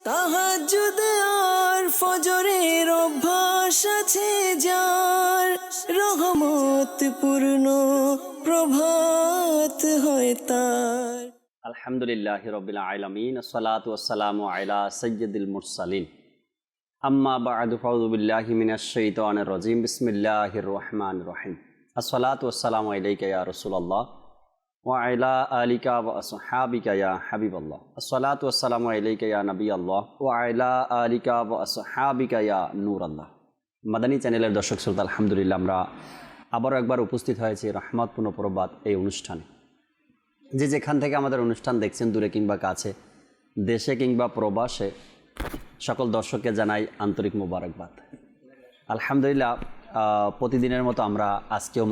তাহাজ্জুদ আর ফজরের অভ্যাস আছে যার, রহমত পূর্ণ প্রভাত হয় তার। আলহামদুলিল্লাহি রাব্বিল আলামিন, আসসালাতু ওয়াসসালামু আলা সাইয়্যিদিল মুরসালিন, আম্মা বা'দু, ফাউযু বিল্লাহি মিনাশ শাইতানির রাজীম, বিসমিল্লাহির রহমানির রহিম। আসসালাতু ওয়াসসালামু আলাইকা ইয়া রাসূলুল্লাহ ওয়া আলা আলিকা ওয়া আসহাবিকা ইয়া হাবিবাল্লাহ। আসসালাতু ওয়াসসালামু আলাইকা ইয়া নবিয়াল্লাহ ওয়া আলা আলিকা ওয়া আসহাবিকা ইয়া নূরাল্লাহ। মাদানী চ্যানেলের দর্শক শ্রোতা, আলহামদুলিল্লাহ আমরা আবারও একবার উপস্থিত হয়েছি রহমতপূর্ণ প্রবাদ এই অনুষ্ঠানে। যে যেখান থেকে আমাদের অনুষ্ঠান দেখছেন, দূরে কিংবা কাছে, দেশে কিংবা প্রবাসে, সকল দর্শককে জানাই আন্তরিক মোবারকবাদ। আলহামদুলিল্লাহ, প্রতিদিনের মতো আমরা আজকেও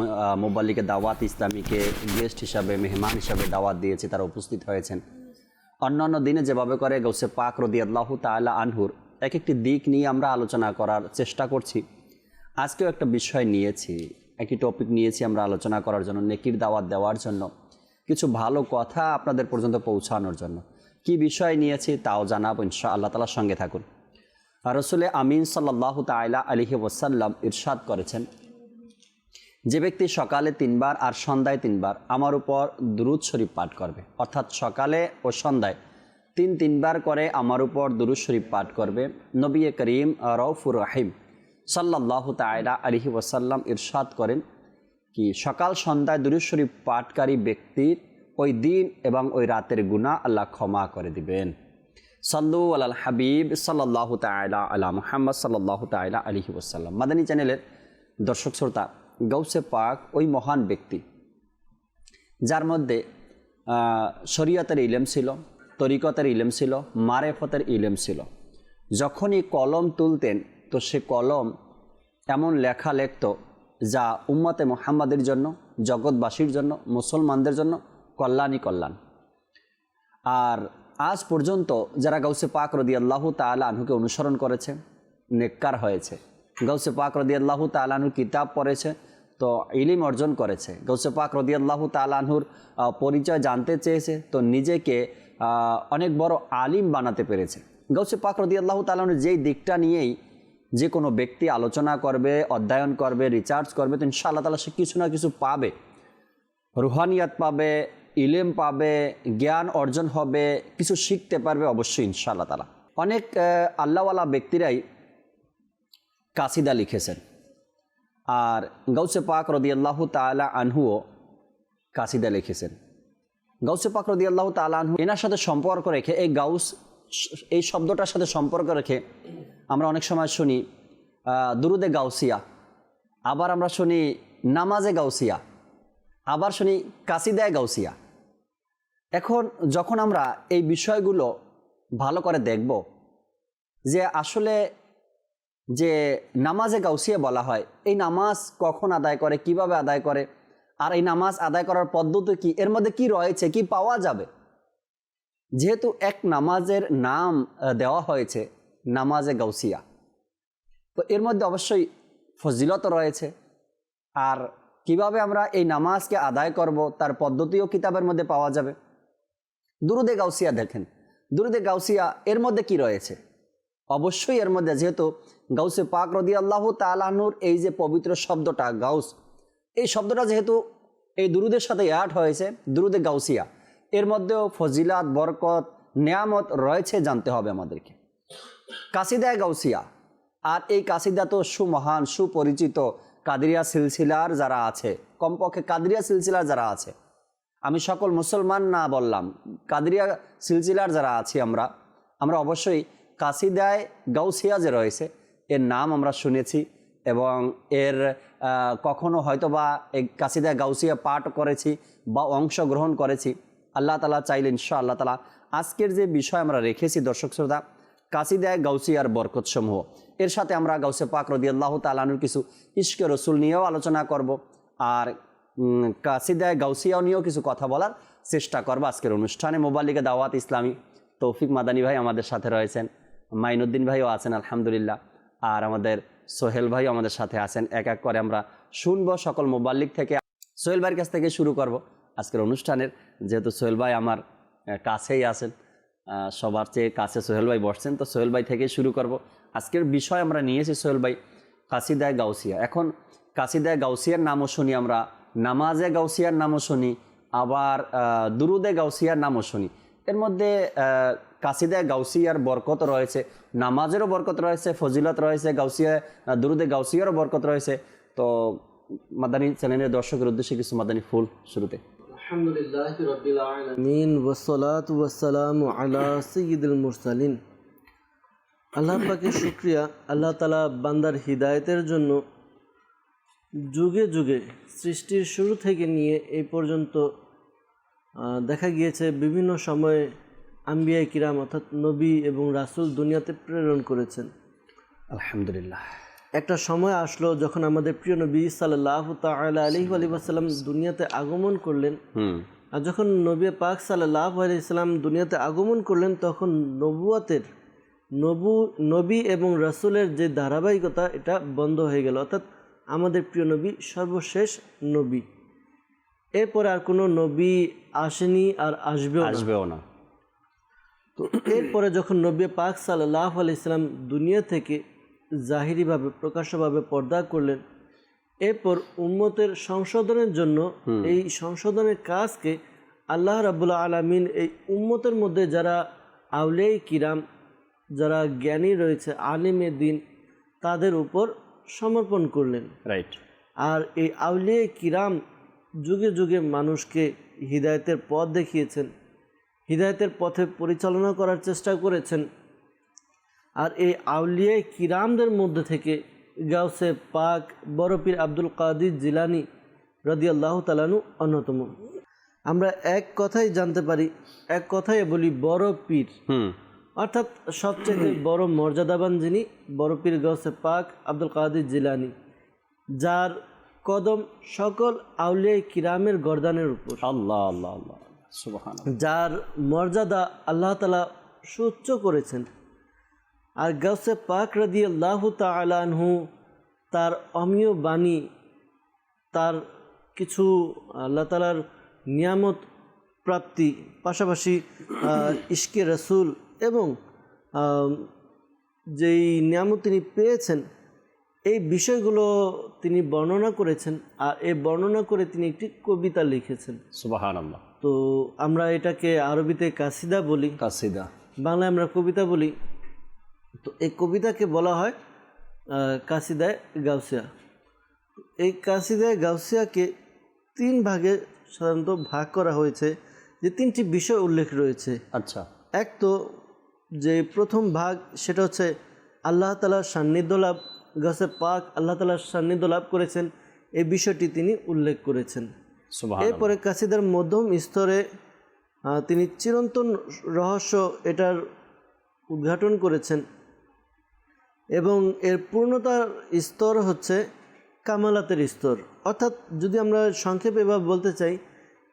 মোবাল্লিকে দাওয়াত ইসলামীকে গেস্ট হিসাবে, মেহমান হিসাবে দাওয়াত দিয়েছি। তারা উপস্থিত হয়েছেন। অন্যান্য দিনে যেভাবে করে গৌসে পাক রাদিয়াল্লাহু তাআলা আনহুর এক একটি দিক নিয়ে আমরা আলোচনা করার চেষ্টা করছি। আজকেও একটা বিষয় নিয়েছি, একটি টপিক নিয়েছি আমরা আলোচনা করার জন্য, নেকির দাওয়াত দেওয়ার জন্য, কিছু ভালো কথা আপনাদের পর্যন্ত পৌঁছানোর জন্য। কি বিষয় নিয়েছি তাও জানাবো ইনশাআল্লাহ। তাআলার সঙ্গে থাকুন। রাসূল আমিন সাল্লাল্লাহু তাআলা আলাইহি ওয়াসাল্লাম ইরশাদ করেছেন, যে ব্যক্তি সকালে 3 বার আর সন্ধ্যায় 3 বার আমার উপর দুরূদ শরীফ পাঠ করবে, অর্থাৎ সকালে ও সন্ধ্যায় 3 বার করে আমার উপর দুরূদ শরীফ পাঠ করবে, নবী করিম রউফুর রহিম সাল্লাল্লাহু তাআলা আলাইহি ওয়াসাল্লাম ইরশাদ করেন কি সকাল সন্ধ্যায় দুরূদ শরীফ পাঠকারী ব্যক্তির ওই দিন এবং ওই রাতের গুনাহ আল্লাহ ক্ষমা করে দিবেন। সাল্লু আলাল হাবিব সাল্লাল্লাহু তাআলা আলা মুহাম্মদ সাল্লাল্লাহু তাআলা আলাইহি ওয়াসাল্লাম। মাদানী চ্যানেলের দর্শক শ্রোতা, গৌসে পাক ওই মহান ব্যক্তি যার মধ্যে শরীয়তের ইলম ছিল, তরিকতের ইলম ছিল, মারেফতের ইলম ছিল। যখনই কলম তুলতেন তো সে কলম এমন লেখা লিখত যা উম্মতে মুহাম্মাদের জন্য, জগৎবাসীর জন্য, মুসলমানদের জন্য কল্যাণই কল্যাণ। আর আজ পর্যন্ত যারা গৌসে পাক রাদিয়াল্লাহু তাআলা আনহুকে অনুসরণ করেছে, নেককার হয়েছে, গৌসে পাক রাদিয়াল্লাহু তাআলা আনহুর কিতাব পড়েছে, তো ইলম অর্জন করেছে, গৌসে পাক রাদিয়াল্লাহু তাআলা আনহুর পরিচয় জানতে চেয়েছে, তো নিজেকে অনেক বড় আলিম বানাতে পেরেছে। গৌসে পাক রাদিয়াল্লাহু তাআলা আনহুর যেই দিকটা নিয়েই যে কোনো ব্যক্তি আলোচনা করবে, অধ্যয়ন করবে, রিসার্চ করবে, তো ইনশাআল্লাহ তাআলা সে কিছু না কিছু পাবে, রুহানিয়াত পাবে, ইলম পাবে, জ্ঞান অর্জন হবে, কিছু শিখতে পারবে অবশ্যই ইনশাআল্লাহ তাআলা। অনেক আল্লাহওয়ালা ব্যক্তিরাই কাসিদা লিখেছেন, আর গৌসে পাক রাদিয়াল্লাহু তাআলা আনহুও কাসিদা লিখেছেন। গৌসে পাক রাদিয়াল্লাহু তাআলা আনহু এনার সাথে সম্পর্ক রেখে, এই গাউস এই শব্দটার সাথে সম্পর্ক রেখে আমরা অনেক সময় শুনি দুরুদে গাউসিয়া, আবার আমরা শুনি নামাজে গাউসিয়া, আবার শুনি কাসিদায় গাউসিয়া। এখন যখন আমরা এই বিষয়গুলো ভালো করে দেখব যে আসলে যে নামাজে গাউসিয়া বলা হয়, এই নামাজ কখন আদায় করে, কিভাবে আদায় করে, আর এই নামাজ আদায় করার পদ্ধতি কি, এর মধ্যে কি রয়েছে, কি পাওয়া যাবে। যেহেতু এক নামাজের নাম দেওয়া হয়েছে নামাজে গাউসিয়া, তো এর মধ্যে অবশ্যই ফজিলত রয়েছে। আর কিভাবে আমরা এই নামাজকে আদায় করব তার পদ্ধতিও কিতাবের মধ্যে পাওয়া যাবে। দুরুদে গাউসিয়া দেখেন, দুরুদে গাউসিয়া এর মধ্যে কি রয়েছে, অবশ্যই এর মধ্যে যেহেতু গাউসে পাক রাদিয়াল্লাহু তাআলা আনহুর এই যে পবিত্র শব্দটা গাউস, এই শব্দটা যেহেতু এই দুরুদের সাথে অ্যাড হয়েছে, দুরুদে গাউসিয়া, এর মধ্যেও ফজিলাত, বরকত, নেয়ামত রয়েছে, জানতে হবে আমাদেরকে। কাসিদায় গাউসিয়া, আর এই কাসিদা তো সুমহান, সুপরিচিত কাদরিয়া সিলসিলার যারা আছে, কমপক্ষে কাদরিয়া সিলসিলার যারা আছে, আমি সকল মুসলমান না বললাম, কাদরিয়া সিলসিলার যারা আছি আমরা অবশ্যই কাসিদায় গাউসিয়া যে রয়েছে এর নাম আমরা শুনেছি, এবং এর কখনো হয়তোবা এই কাসিদায় গাউসিয়া পাঠ করেছি বা অংশগ্রহণ করেছি। আল্লাহ তাআলা চাইলে ইনশাআল্লাহ তাআলা আজকের যে বিষয় আমরা রেখেছি দর্শক শ্রোতা, কাসিদায় গাউসিয়ার বরকতসমূহ, এর সাথে আমরা গাউসে পাক রাদিয়াল্লাহু তাআলা আনহুর কিছু ইশকে রসুল নিয়েও আলোচনা করব, আর কাসিদায় গাউসিয়াও নিয়েও কিছু কথা বলার চেষ্টা করব আজকের অনুষ্ঠানে। মোবাল্লিকে দাওয়াত ইসলামী তৌফিক মাদানী ভাই আমাদের সাথে রয়েছেন, মাইনুদ্দিন ভাইও আছেন আলহামদুলিল্লাহ, আর আমাদের সোহেল ভাইও আমাদের সাথে আছেন। এক এক করে আমরা শুনবো সকল মোবাল্লিক থেকে। সোহেল ভাইয়ের কাছ থেকে শুরু করব আজকের অনুষ্ঠানের, যেহেতু সোহেল ভাই আমার কাছেই আছেন, সবার চেয়ে কাছে সোহেল ভাই বসছেন, তো সোহেল ভাই থেকে শুরু করব। আজকের বিষয় আমরা নিয়েছি সোহেল ভাই কাসিদায়ে গাউসিয়া। এখন কাসিদায়ে গাউসিয়ার নামও শুনি আমরা, নামাজে গাউসিয়ার নামও শুনি, আবার দুরুদে গাউসিয়ার নামও শুনি। এর মধ্যে কাসিদায়ে গাউসিয়ার বরকত রয়েছে, নামাজেরও বরকত রয়েছে, ফজিলত রয়েছে, গাউসিয়া দুরুদে গাউসিয়ারও বরকত রয়েছে। তো মাদানী চ্যানেলের দর্শকের উদ্দেশ্যে কিছু মাদানী ফুল শুরুতে। আলহামদুলিল্লাহি রাব্বিল আলামিন ওয়াসসালাতু ওয়াসসালামু আলা সাইয়্যিদিল মুরসালিন। আল্লাহ পাকের শুকরিয়া, আল্লাহ তাআলা বান্দার হিদায়াতের জন্য যুগে যুগে সৃষ্টির শুরু থেকে নিয়ে এই পর্যন্ত দেখা গিয়েছে বিভিন্ন সময়ে আম্বিয়া কিরাম অর্থাৎ নবী এবং রাসূল দুনিয়াতে প্রেরণ করেছেন। আলহামদুলিল্লাহ, একটা সময় আসলো যখন আমাদের প্রিয় নবী সাল্লাল্লাহু তাআলা আলাইহি ওয়াসাল্লাম দুনিয়াতে আগমন করলেন। আর যখন নবী পাক সাল্লাল্লাহু আলাইহি ওয়াসাল্লাম দুনিয়াতে আগমন করলেন, তখন নবুয়তের নবী এবং রাসূলের যে ধারাবাহিকতা এটা বন্ধ হয়ে গেল, অর্থাৎ আমাদের প্রিয় নবী সর্বশেষ নবী। এরপরে আর কোনো নবী আসেনি আর আসবেও না। তো এরপরে যখন নবী পাক সাল্লাল্লাহু আলাইহি ওয়াসাল্লাম দুনিয়া থেকে জাহিরিভাবে প্রকাশ্যভাবে পর্দা করলেন, এরপর উম্মতের সংশোধনের জন্য এই সংশোধনের কাজকে আল্লাহ রাব্বুল আলামিন এই উম্মতের মধ্যে যারা আউলিয়া কিরাম, যারা জ্ঞানী রয়েছে, আলিমে দ্বীন, তাদের উপর সমর্পণ করলেন। রাইট। আর এই আউলিয়া কিরাম যুগে যুগে মানুষকে হিদায়াতের পথ দেখিয়েছেন, হিদায়াতের পথে পরিচালনা করার চেষ্টা করেছেন। আর এই আউলিয়া কিরামদের মধ্যে থেকে গাউসে পাক বড় পীর আব্দুল কাদির জিলানী রাদিয়াল্লাহু তাআলা আনহু অন্যতম। আমরা এক কথাই জানতে পারি, এক কথাই বলি বড় পীর, অর্থাৎ সবচেয়ে বড় মর্যাদাবান যিনি, বড় পীর গাউসে পাক আব্দুল কাদির জিলানী, যার কদম সকল আউলিয়া কিরামের গর্দানের উপর। আল্লাহ আল্লাহ আল্লাহ সুবহানাল্লাহ। যার মর্যাদা আল্লাহ তাআলা সুউচ্চ করেছেন। আর গাউসে পাক রাদিয়াল্লাহু তাআলা আনহু তার অমীয় বাণী, তার কিছু আল্লাহ তাআলার নিয়ামত প্রাপ্তি, পাশাপাশি ইশকে রাসূল এবং যেই নিয়ামত তিনি পেয়েছেন, এই বিষয়গুলো তিনি বর্ণনা করেছেন। আর এই বর্ণনা করে তিনি একটি কবিতা লিখেছেন। সুবহানাল্লাহ। তো আমরা এটাকে আরবিতে কাসিদা বলি, কাসিদা, বাংলায় আমরা কবিতা বলি। তো এই কবিতাকে বলা হয় কাসিদায়ে গাউসিয়া। এই কাসিদায়ে গাউসিয়াকে তিন ভাগে সাধারণত ভাগ করা হয়েছে, যে তিনটি বিষয় উল্লেখ রয়েছে। আচ্ছা। এক তো যে প্রথম ভাগ, সেটা হচ্ছে আল্লাহ তাআলার সান্নিধ্য লাভ। গাউসে পাক আল্লাহ তাআলার সান্নিধ্য লাভ করেছেন, এই বিষয়টি তিনি উল্লেখ করেছেন। এরপরে কাসিদার মধ্যম স্তরে তিনি চিরন্তন রহস্য এটার উদ্ঘাটন করেছেন, এবং এর পূর্ণতার স্তর হচ্ছে কামালাতের স্তর। অর্থাৎ যদি আমরা সংক্ষেপে এভাবে বলতে চাই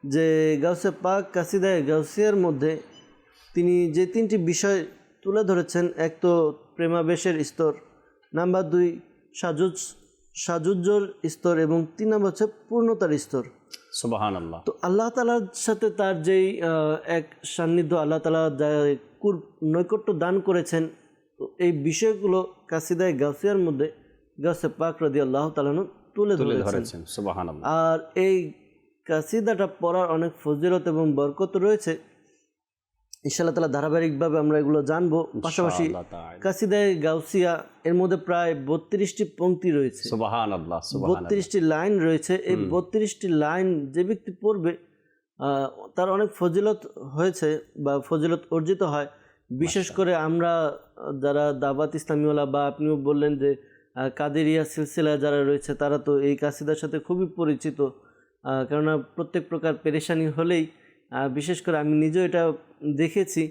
যে গাউসে পাক কাসিদায়ে গাউসিয়ার মধ্যে তিনি যে তিনটি বিষয় তুলে ধরেছেন, এক তো প্রেমাবেশের স্তর, নাম্বার 2 সাজুজ্যর স্তর, এবং 3 নম্বর হচ্ছে পূর্ণতার স্তর। সুবহানাল্লাহ। তো আল্লাহ তাআলার সাথে তার যেই এক সান্নিধ্য, আল্লাহ তাআলা নৈকট্য দান করেছেন, তো এই বিষয়গুলো কাসিদায়ে গাউসিয়ার মধ্যে গাউসে পাক রাদিয়াল্লাহু তাআলা তুলে ধরেছেন। সুবহানাল্লাহ। আর এই কাসিদাটা পড়ার অনেক ফজিলত এবং বরকত রয়েছে। ইনশাআল্লাহ তাআলা ধারাবাহিকভাবে আমরা এগুলো জানবো। পাশাপাশি কাসিদায়ে গাউসিয়া এর মধ্যে প্রায় 32টি পংক্তি রয়েছে। সুবহানাল্লাহ। 32টি লাইন রয়েছে। এই 32টি লাইন যে ব্যক্তি পড়বে তার অনেক ফজিলত হয়েছে বা ফজিলত অর্জিত হয়। বিশেষ করে আমরা যারা দাওয়াত ইসলামীওয়ালা, বা আপনিও বললেন যে কাদেরিয়া সিলসিলা যারা রয়েছে, তারা তো এই কাসিদার সাথে খুবই পরিচিত। কেননা প্রত্যেক প্রকার পেরেশানি হলেই, বিশেষ করে আমি নিজেও এটা দেখেছি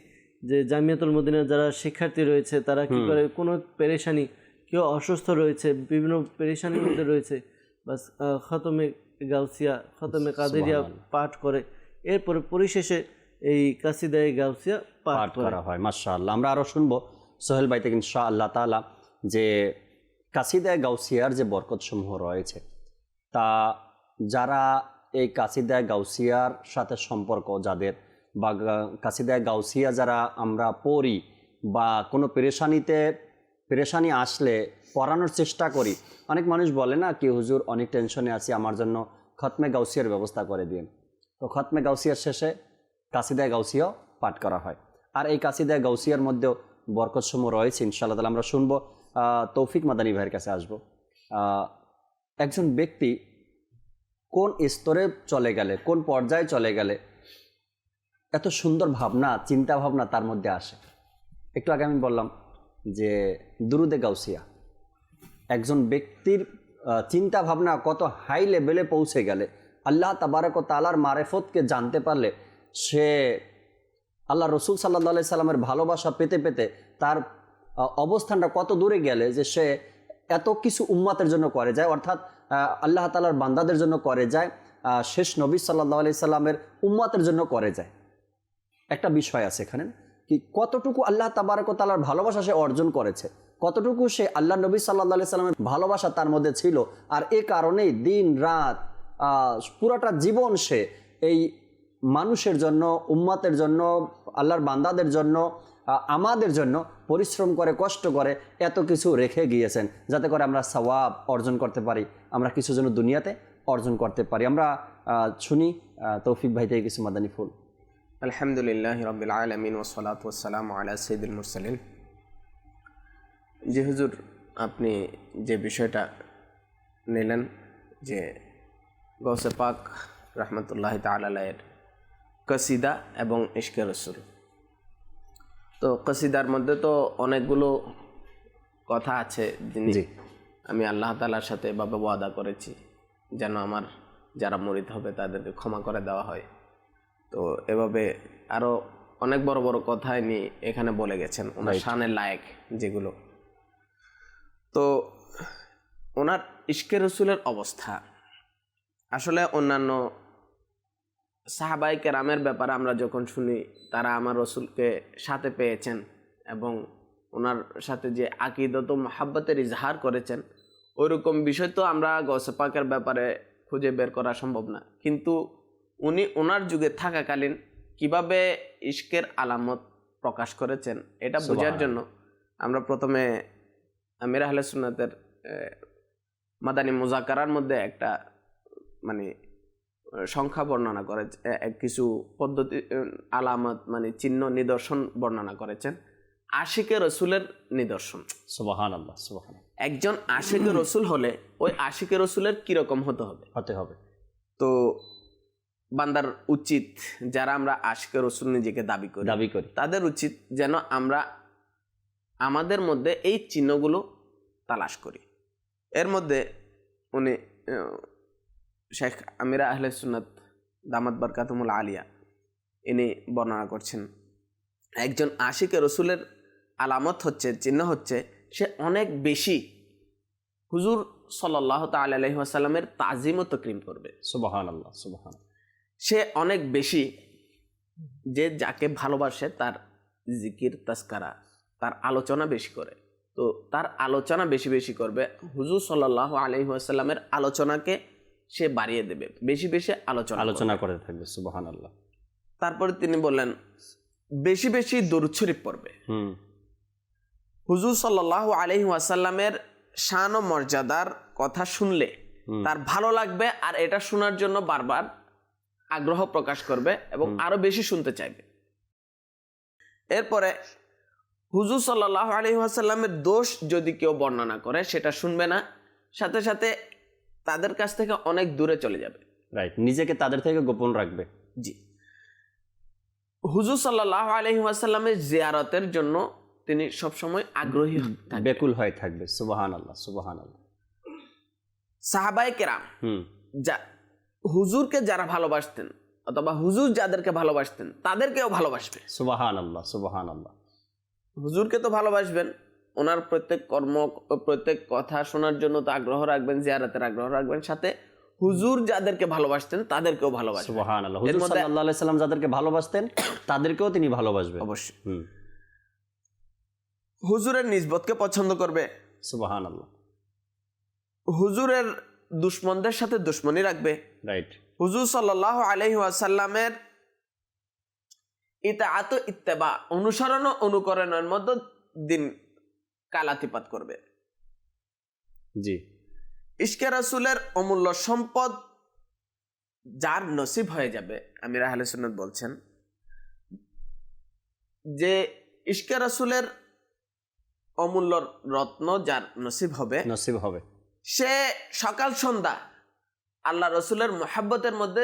যে জামিয়াতুল মদিনার যারা শিক্ষার্থী রয়েছে, তারা কী করে, কোনো পেরেশানি, কেউ অসুস্থ রয়েছে, বিভিন্ন পেরেশানির মধ্যে রয়েছে, বাস খতমে গাউসিয়া, খতমে কাদেরিয়া পাঠ করে, এরপরে পরিশেষে এই কাসিদায়ে গাউসিয়া পাঠ করা হয়। মাশাআল্লাহ। আমরা আরও শুনবো সোহেল ভাই থেকে ইনশাআল্লাহ তাআলা যে কাসিদায়ে গাউসিয়ার যে বরকতসমূহ রয়েছে, তা যারা এই কাসিদায়ে গাউসিয়ার সাথে সম্পর্ক যাদের, বা কাসিদায়ে গাউসিয়া যারা আমরা পড়ি বা কোনো পেরেশানি আসলে পড়ানোর চেষ্টা করি, অনেক মানুষ বলে না কি হুজুর অনেক টেনশনে আছি, আমার জন্য খতমে গাউসিয়ার ব্যবস্থা করে দিন। তো খতমে গাউসিয়ার শেষে কাসিদায়ে গাউসিয়াও পাঠ করা হয়। আর এই কাসিদায়ে গাউসিয়ার মধ্যেও বরকতসমূহ রয়েছে ইনশাআল্লাহ তাআলা আমরা শুনবো। তৌফিক মাদানী ভাইয়ের কাছে আসবো। একজন ব্যক্তি কোন স্তরে চলে গেলে, কোন পর্যায়ে চলে গেলে এত সুন্দর ভাবনা, চিন্তা ভাবনা তার মধ্যে আসে? একটু আগে আমি বললাম যে দুরুদে গাউসিয়া, একজন ব্যক্তির চিন্তা ভাবনা কত হাই লেভেলে পৌঁছে গেলে, আল্লাহ তাবারক ও তাআলার মারেফতকে জানতে পারলে, সে আল্লাহ রসুল সাল্লাল্লাহু আলাইহি সাল্লামের ভালোবাসা পেতে পেতে তার অবস্থানটা কত দূরে গেলে যে সে এত কিছু উম্মাতের জন্য করে যায়, অর্থাৎ আল্লাহ তাআলার বান্দাদের জন্য করে যায়, শেষ নবী সাল্লাল্লাহু আলাইহি সাল্লামের উম্মাতের জন্য করে যায়। একটা বিষয় আছে এখানে কি কতটুকু আল্লাহ তাবারক ও তাআলার ভালোবাসা সে অর্জন করেছে, কতটুকু সে আল্লাহ নবী সাল্লাল্লাহু আলাইহি সাল্লামের ভালোবাসা তার মধ্যে ছিল। আর এ কারণেই দিন রাত পুরাটা জীবন সে এই মানুষের জন্য, উম্মাতের জন্য, আল্লাহর বান্দাদের জন্য, আমাদের জন্য পরিশ্রম করে, কষ্ট করে এত কিছু রেখে গিয়েছেন যাতে করে আমরা সওয়াব অর্জন করতে পারি, আমরা কিছু যেন দুনিয়াতে অর্জন করতে পারি। আমরা শুনি তৌফিক ভাই থেকে কিছু মাদানী ফুল। আলহামদুলিল্লাহ রাব্বিল আলামিন ওয়াসসালাতু ওয়াসসালামু আলা সাইয়্যিদিল মুরসালিন। জি হুজুর, আপনি যে বিষয়টা নিলেন যে গৌসে পাক রহমতুল্লাহ তাআলা আলাইহির কসিদা এবং ইশকে রসুল, তো কসিদার মধ্যে তো অনেকগুলো কথা আছে যিনি আমি আল্লাহ তাআলার সাথে এভাবে ওয়াদা করেছি যেন আমার যারা মুরিদ হবে তাদেরকে ক্ষমা করে দেওয়া হয়। তো এভাবে আরও অনেক বড় বড় কথা নিয়ে এখানে বলে গেছেন ওনার শানের লায়েক যেগুলো। তো ওনার ইশকে রসুলের অবস্থা আসলে অন্যান্য সাহাবায়ে কেরামের ব্যাপারে আমরা যখন শুনি তারা আমার রসুলকে সাথে পেয়েছেন এবং ওনার সাথে যে আকীদত ও মুহাব্বতের ইজহার করেছেন, ওইরকম বিষয় তো আমরা গৌসে পাকের ব্যাপারে খুঁজে বের করা সম্ভব না। কিন্তু উনি ওনার যুগে থাকাকালীন কিভাবে ইশকের আলামত প্রকাশ করেছেন এটা বোঝার জন্য আমরা প্রথমে আমির আহলে সুন্নাতের মাদানী মুযাকারার মধ্যে একটা মানে সংখ্যা বর্ণনা করে, কিছু পদ্ধতি আলামত মানে চিহ্ন নিদর্শন বর্ণনা করেছেন আশিকে রসুলের নিদর্শন। সুবহানাল্লাহ, সুবহানাল্লাহ। একজন আশিকে রসুল হলে ওই আশিকে রসুলের কিরকম হতে হবে? তো বান্দার উচিত, যারা আমরা আশিকে রসুল নিজেকে দাবি করি তাদের উচিত যেন আমরা আমাদের মধ্যে এই চিহ্নগুলো তালাশ করি। এর মধ্যে উনি শেখ আমিরা আহলে সুন্নাত দামাত বারকাতুহুল আলিয়া ইনি বর্ণনা করছেন একজন আশিকে রসুলের আলামত হচ্ছে, চিহ্ন হচ্ছে সে অনেক বেশি হুজুর সাল্লাল্লাহু তাআলা আলাইহি ওয়াসাল্লামের তাজিম ও তাকরীম করবে। সুবহানাল্লাহ, সুবহানাল্লাহ। সে অনেক বেশি যে যাকে ভালোবাসে তার জিকির তাজকারা, তার আলোচনা বেশি করে। তো তার আলোচনা বেশি বেশি করবে, হুজুর সাল্লাল্লাহু আলাইহি ওয়াসাল্লামের আলোচনাকে সে বাড়িয়ে দেবে, বেশি বেশি আলোচনা করে থাকবে। সুবহানাল্লাহ। তারপরে তিনি বললেন বেশি বেশি দরুদ শরীফ পড়বে। হুজুর সাল্লাল্লাহু আলাইহি ওয়াসাল্লামের শান ও মর্যাদার কথা শুনলে তার ভালো লাগবে আর এটা শোনার জন্য বারবার আগ্রহ প্রকাশ করবে এবং আরো বেশি শুনতে চাইবে। এরপরে হুজুর সাল্লাল্লাহু আলাইহি ওয়াসাল্লামের দোষ যদি কেউ বর্ণনা করে সেটা শুনবে না, সাথে সাথে তাদের কাছ থেকে অনেক দূরে চলে যাবে। রাইট, নিজেকে তাদের থেকে গোপন রাখবে। জি, হুজুর সাল্লাল্লাহু আলাইহি ওয়াসাল্লামের জিয়ারতের জন্য তিনি সবসময় আগ্রহী, বেকুল হয়ে থাকবে। সুবহানাল্লাহ, সুবহানাল্লাহ। সাহাবায়ে কেরাম হুজুরকে যারা ভালোবাসতেন অথবা হুজুর যাদেরকে ভালোবাসতেন তাদেরকেও ভালোবাসবে। সুবহানাল্লাহ, সুবহানাল্লাহ। হুজুরকে তো ভালোবাসবেন, ওনার প্রত্যেক কর্ম, প্রত্যেক কথা শোনার জন্য তো আগ্রহ রাখবেন, জিয়ারতের আগ্রহ রাখবেন, সাথে হুজুর যাদেরকে ভালোবাসতেন তাদেরকেও ভালোবাসবেন। সুবহানাল্লাহ। হুজুর সাল্লাল্লাহু আলাইহি সাল্লাম যাদেরকে ভালোবাসতেন তাদেরকেও তিনি ভালোবাসবেন অবশ্যই। হুজুরের নিসবতকে পছন্দ করবে। সুবহানাল্লাহ। হুজুরের দুশমনদের সাথে দুশমনি রাখবে। রাইট। হুজুর সাল্লাল্লাহু আলাইহি ওয়াসাল্লামের ইতাআত ইত্তেবা, অনুসরণ ও অনুকরণের মধ্যে দিন কালাতিপাত করবে। জি, ইশকে রাসূলের অমূল্য সম্পদ যার নসিব হয়ে যাবে, আমির আহলে সুন্নাত বলছেন যে ইশকে রাসূলের অমূল্য রত্ন যার নসিব হবে, সে সকাল সন্ধ্যা আল্লাহ রসুলের মোহাব্বতের মধ্যে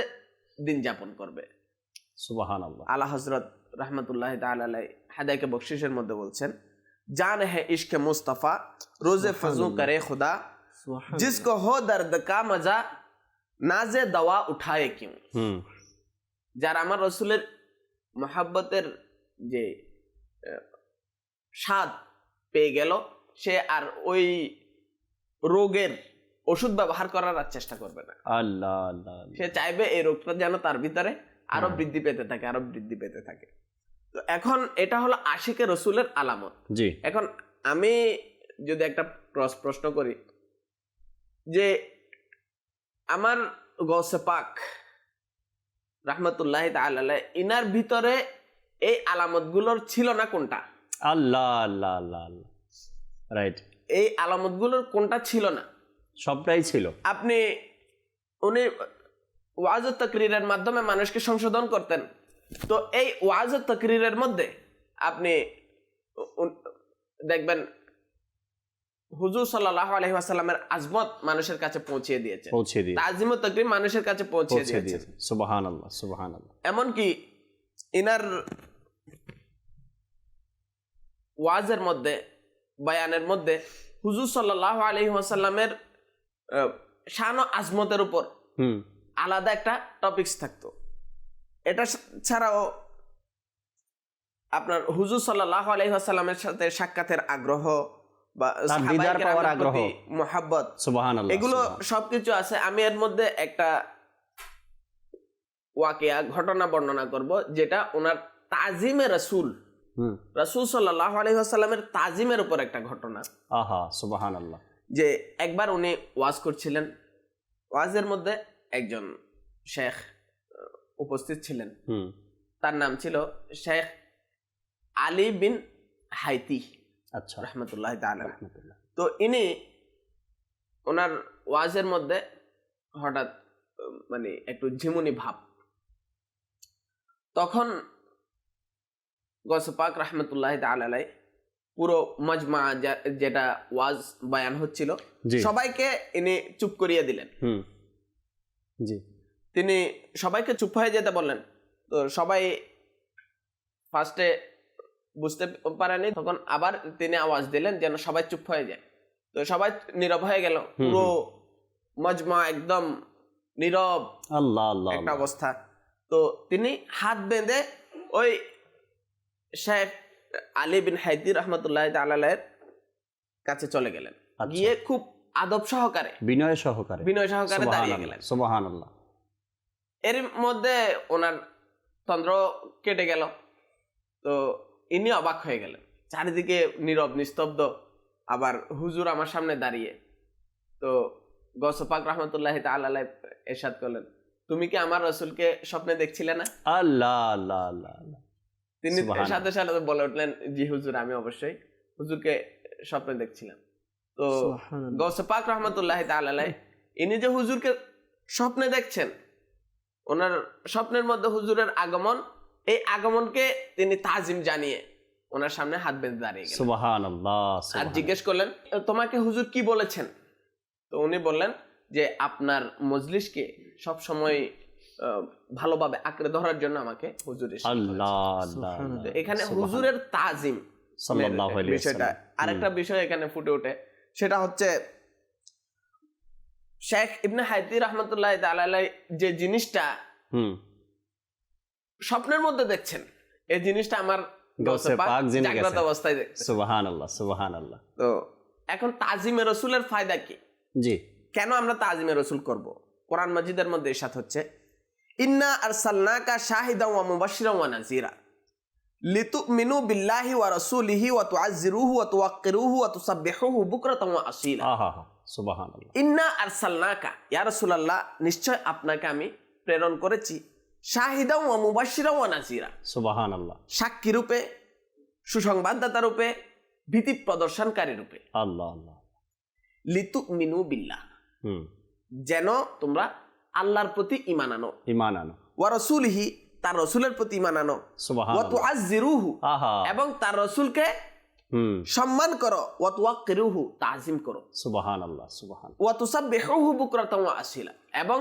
দিন যাপন করবে। সুবহানাল্লাহ। আলা হযরত রাহমাতুল্লাহ তাআলা আলাইহি হাদায়াকে বখশিশের মধ্যে বলছেন, জান হে ইশকে মুস্তাফা রোজে ফজু করে খুদা, जिसको हो दर्द का मजा नाजे दवा उठाए क्यों। যারা আমার রসুলের মোহাব্বতের যে স্বাদ পেয়ে গেল, সে আর ওই রোগের ওষুধ ব্যবহার করার আর চেষ্টা করবে না। আল্লাহ আল্লাহ, সে চাইবে এই রোগটা যেন তার ভিতরে আরো বৃদ্ধি পেতে থাকে। তো এখন এটা হলো আশিকে রসুলের আলামত। জি, এখন আমি যদি একটা প্রশ্ন করি যে আমার গৌসে পাক রাহমাতুল্লাহি তাআলা আলাইহি ইনার ভিতরে এই আলামতগুলোর ছিল না কোনটা? আল্লাহ আল্লাহ আল্লাহ আল্লাহ, রাইট। এই আলামতগুলোর কোনটা ছিল না? সবটাই ছিল। উনি ওয়াজ ও তাকরীরের মাধ্যমে মানুষকে সংশোধন করতেন। তো এই ওয়াজ ও তাকরীরের মধ্যে আপনি দেখবেন হুজুর সাল্লাল্লাহু আলাইহি ওয়াসাল্লামের আজমত মানুষের কাছে পৌঁছে দিয়েছে, তাজিম ও তাকরীম মানুষের কাছে পৌঁছে দিয়েছে। সুবহানাল্লাহ সুবহানাল্লাহ। এমনকি ইনার ওয়াজের মধ্যে, বয়ানের মধ্যে হুজুর সাল্লাল্লাহু আলাইহি ওয়াসাল্লামের শান ও আজমতের উপর আলাদা একটা টপিকস থাকতো। এটা ছাড়াও আপনার হুজুর সাল্লাল্লাহু আলাইহি ওয়াসাল্লামের সাথে সাক্ষাতের আগ্রহ বা দিদার পাওয়ার আগ্রহ, মুহাব্বত, সুবহানাল্লাহ, এগুলো সবকিছু আছে। আমি এর মধ্যে একটা ওয়াকিয়া ঘটনা বর্ণনা করব, যেটা ওনার তাজিমে রাসূল সাল্লাল্লাহু আলাইহি ওয়াসাল্লামের তাজিমের উপর একটা ঘটনা। আহা, সুবহানাল্লাহ। যে একবার উনি ওয়াজ করছিলেন, ওয়াজের মধ্যে একজন শেখ উপস্থিত ছিলেন, তার নাম ছিল শেখ আলী বিন হাইতি, আচ্ছা, রাহমাতুল্লাহ তাআলা। তো ইনি ওনার ওয়াজের মধ্যে হঠাৎ মানে একটু ঝিমুনি ভাব। তখন গৌসে পাক রাহমাতুল্লাহ তাআলা আলাইহি পুরো মজমা যেটা ওয়াজ বয়ান হচ্ছিল সবাইকে ইনি চুপ করিয়ে দিলেন। জি, তিনি সবাইকে চুপ হয়ে যেতে বললেন। তো সবাই ফার্স্টে বুঝতে পারেনি, তখন আবার তিনি আওয়াজ দিলেন যেন সবাই চুপ হয়ে যায়। তো সবাই নীরব হয়ে গেল, পুরো মজমা একদম নীরব, আল্লাহ আল্লাহ একটা অবস্থা। তো তিনি হাত বেঁধে ওই শেখ আলী বিন হাইতি রাহমাতুল্লাহ তাআলা আলাইহির কাছে চলে গেলেন। গিয়ে খুব আদব সহকারে, বিনয় সহকারে দাঁড়িয়ে গেলেন। সুবহানাল্লাহ। এর মধ্যে ওনার তন্দ্র কেটে গেল। তো ইনি অবাক হয়ে গেলেন, চারিদিকে নীরব নিস্তব্ধ, আবার হুজুর আমার সামনে দাঁড়িয়ে। তো গৌসে পাক রাহমাতুল্লাহ তাআলা আলাইহি ইরশাদ করলেন, তুমি কি আমার রাসূলকে স্বপ্নে দেখছিলে না? আল্লাহ আল্লাহ আল্লাহ। তিনি সাথে সাথে বলে উঠলেন, জি হুজুর, আমি অবশ্যই হুজুরকে স্বপ্নে দেখছিলাম। তো গৌসে পাক রাহমাতুল্লাহ তাআলা আলাইহি ইনি যে হুজুরকে স্বপ্নে দেখছেন, ওনার স্বপ্নের মধ্যে হুজুরের আগমন, এই আগমনকে তিনি তাজিম জানিয়ে ওনার সামনে হাত বেঁধে দাঁড়িয়ে গেলেন। সুবহানাল্লাহ। আর জিজ্ঞেস করলেন, তোমাকে হুজুর কি বলেছেন? তো উনি বললেন যে আপনার মজলিসকে সব সময় ভালোভাবে আঁকড়ে ধরার জন্য আমাকে হুজুর এখানে হুজুরের তাজিম বিষয়টা। আরেকটা বিষয় এখানে ফুটে ওঠে, সেটা হচ্ছে শেখ ইবনে হাইতি রাহমাতুল্লাহ তাআলা আলাইহি যে জিনিসটা স্বপ্নের মধ্যে দেখছেন, এই জিনিসটা আমার গৌসে পাক জাগ্রত অবস্থায় দেখছেন। সুবহানাল্লাহ সুবহানাল্লাহ। তো এখন তাজিমে রাসূলের ফায়দা কি? জি, কেন আমরা তাজিমে রাসূল করব? কোরআন মাজিদের মধ্যে ইরশাদ হচ্ছে, ইন্না আরসালনাকা শাহিদান ওয়া মুবাশশিরান ওয়া নাযীরা লিতুমিনু বিল্লাহি ওয়া রাসূলিহি ওয়া তুআজ্জিরুহু ওয়া তুওয়াক্কিরুহু ওয়া তুসাব্বিহুহু বুকরাতান ওয়া আসীলা। আহা, সুবহানাল্লাহ। ইন্না আরসালনাকা, ইয়া রাসূলুল্লাহ, নিশ্চয় আপনাকে আমি প্রেরণ করেছি, শাহিদা ওয়া মুবাশশিরা ওয়া নাযীরা, সুবহানাল্লাহ, সাক্ষী রূপে, সুসংবাদদাতা রূপে, ভীতি প্রদর্শনকারী রূপে। আল্লাহ আল্লাহ। লিতুমিনু বিল্লাহ, হুম, যেন তোমরা আল্লাহর প্রতি ঈমান আনো, ঈমান আনো, ওয়া রাসূলিহি, তার রাসূলের প্রতি ঈমান আনো, ওয়া সুবহানাল্লাহ, তুআজ্জিরুহু, আহা, এবং তার রাসূলকে হুম, সম্মান করো, ওয়া তুওয়াক্কিরুহু, তাজিম করো, সুবহানাল্লাহ, সুবহান, ওয়া তুসাব্বিহুহু বুকরাতান ওয়া আসিলা, এবং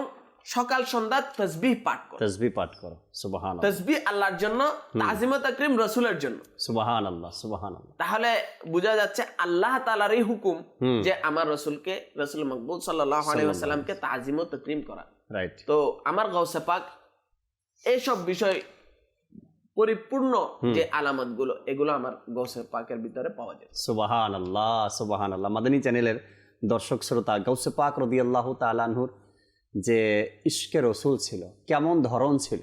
সকাল সন্ধ্যা তাসবিহ পাঠ করো। তাসবিহ পাঠ করো, সুবহানাল্লাহ, তাসবিহ আল্লাহর জন্য, তাজিম ও তাকরীম রাসূলের জন্য। সুবহানাল্লাহ, সুবহানাল্লাহ। তাহলে বোঝা যাচ্ছে আল্লাহ তাআলারই হুকুম যে আমার রাসূলকে, রাসূল মাকবুল সাল্লাল্লাহু আলাইহি ওয়াসাল্লামকে তাজিম ও তাকরীম করা। রাইট। তো আমার গাউসে পাক এইসব বিষয় পরিপূর্ণ যে আলামতগুলো, এগুলো আমার গাউসে পাকের ভিতরে পাওয়া যায়। সুবহানাল্লাহ, সুবহানাল্লাহ। মাদানী চ্যানেলের দর্শক শ্রোতা, গাউসে পাক রাদিয়াল্লাহু তাআলা আনহুর যে ইশকে রসুল ছিল, কেমন ধরন ছিল,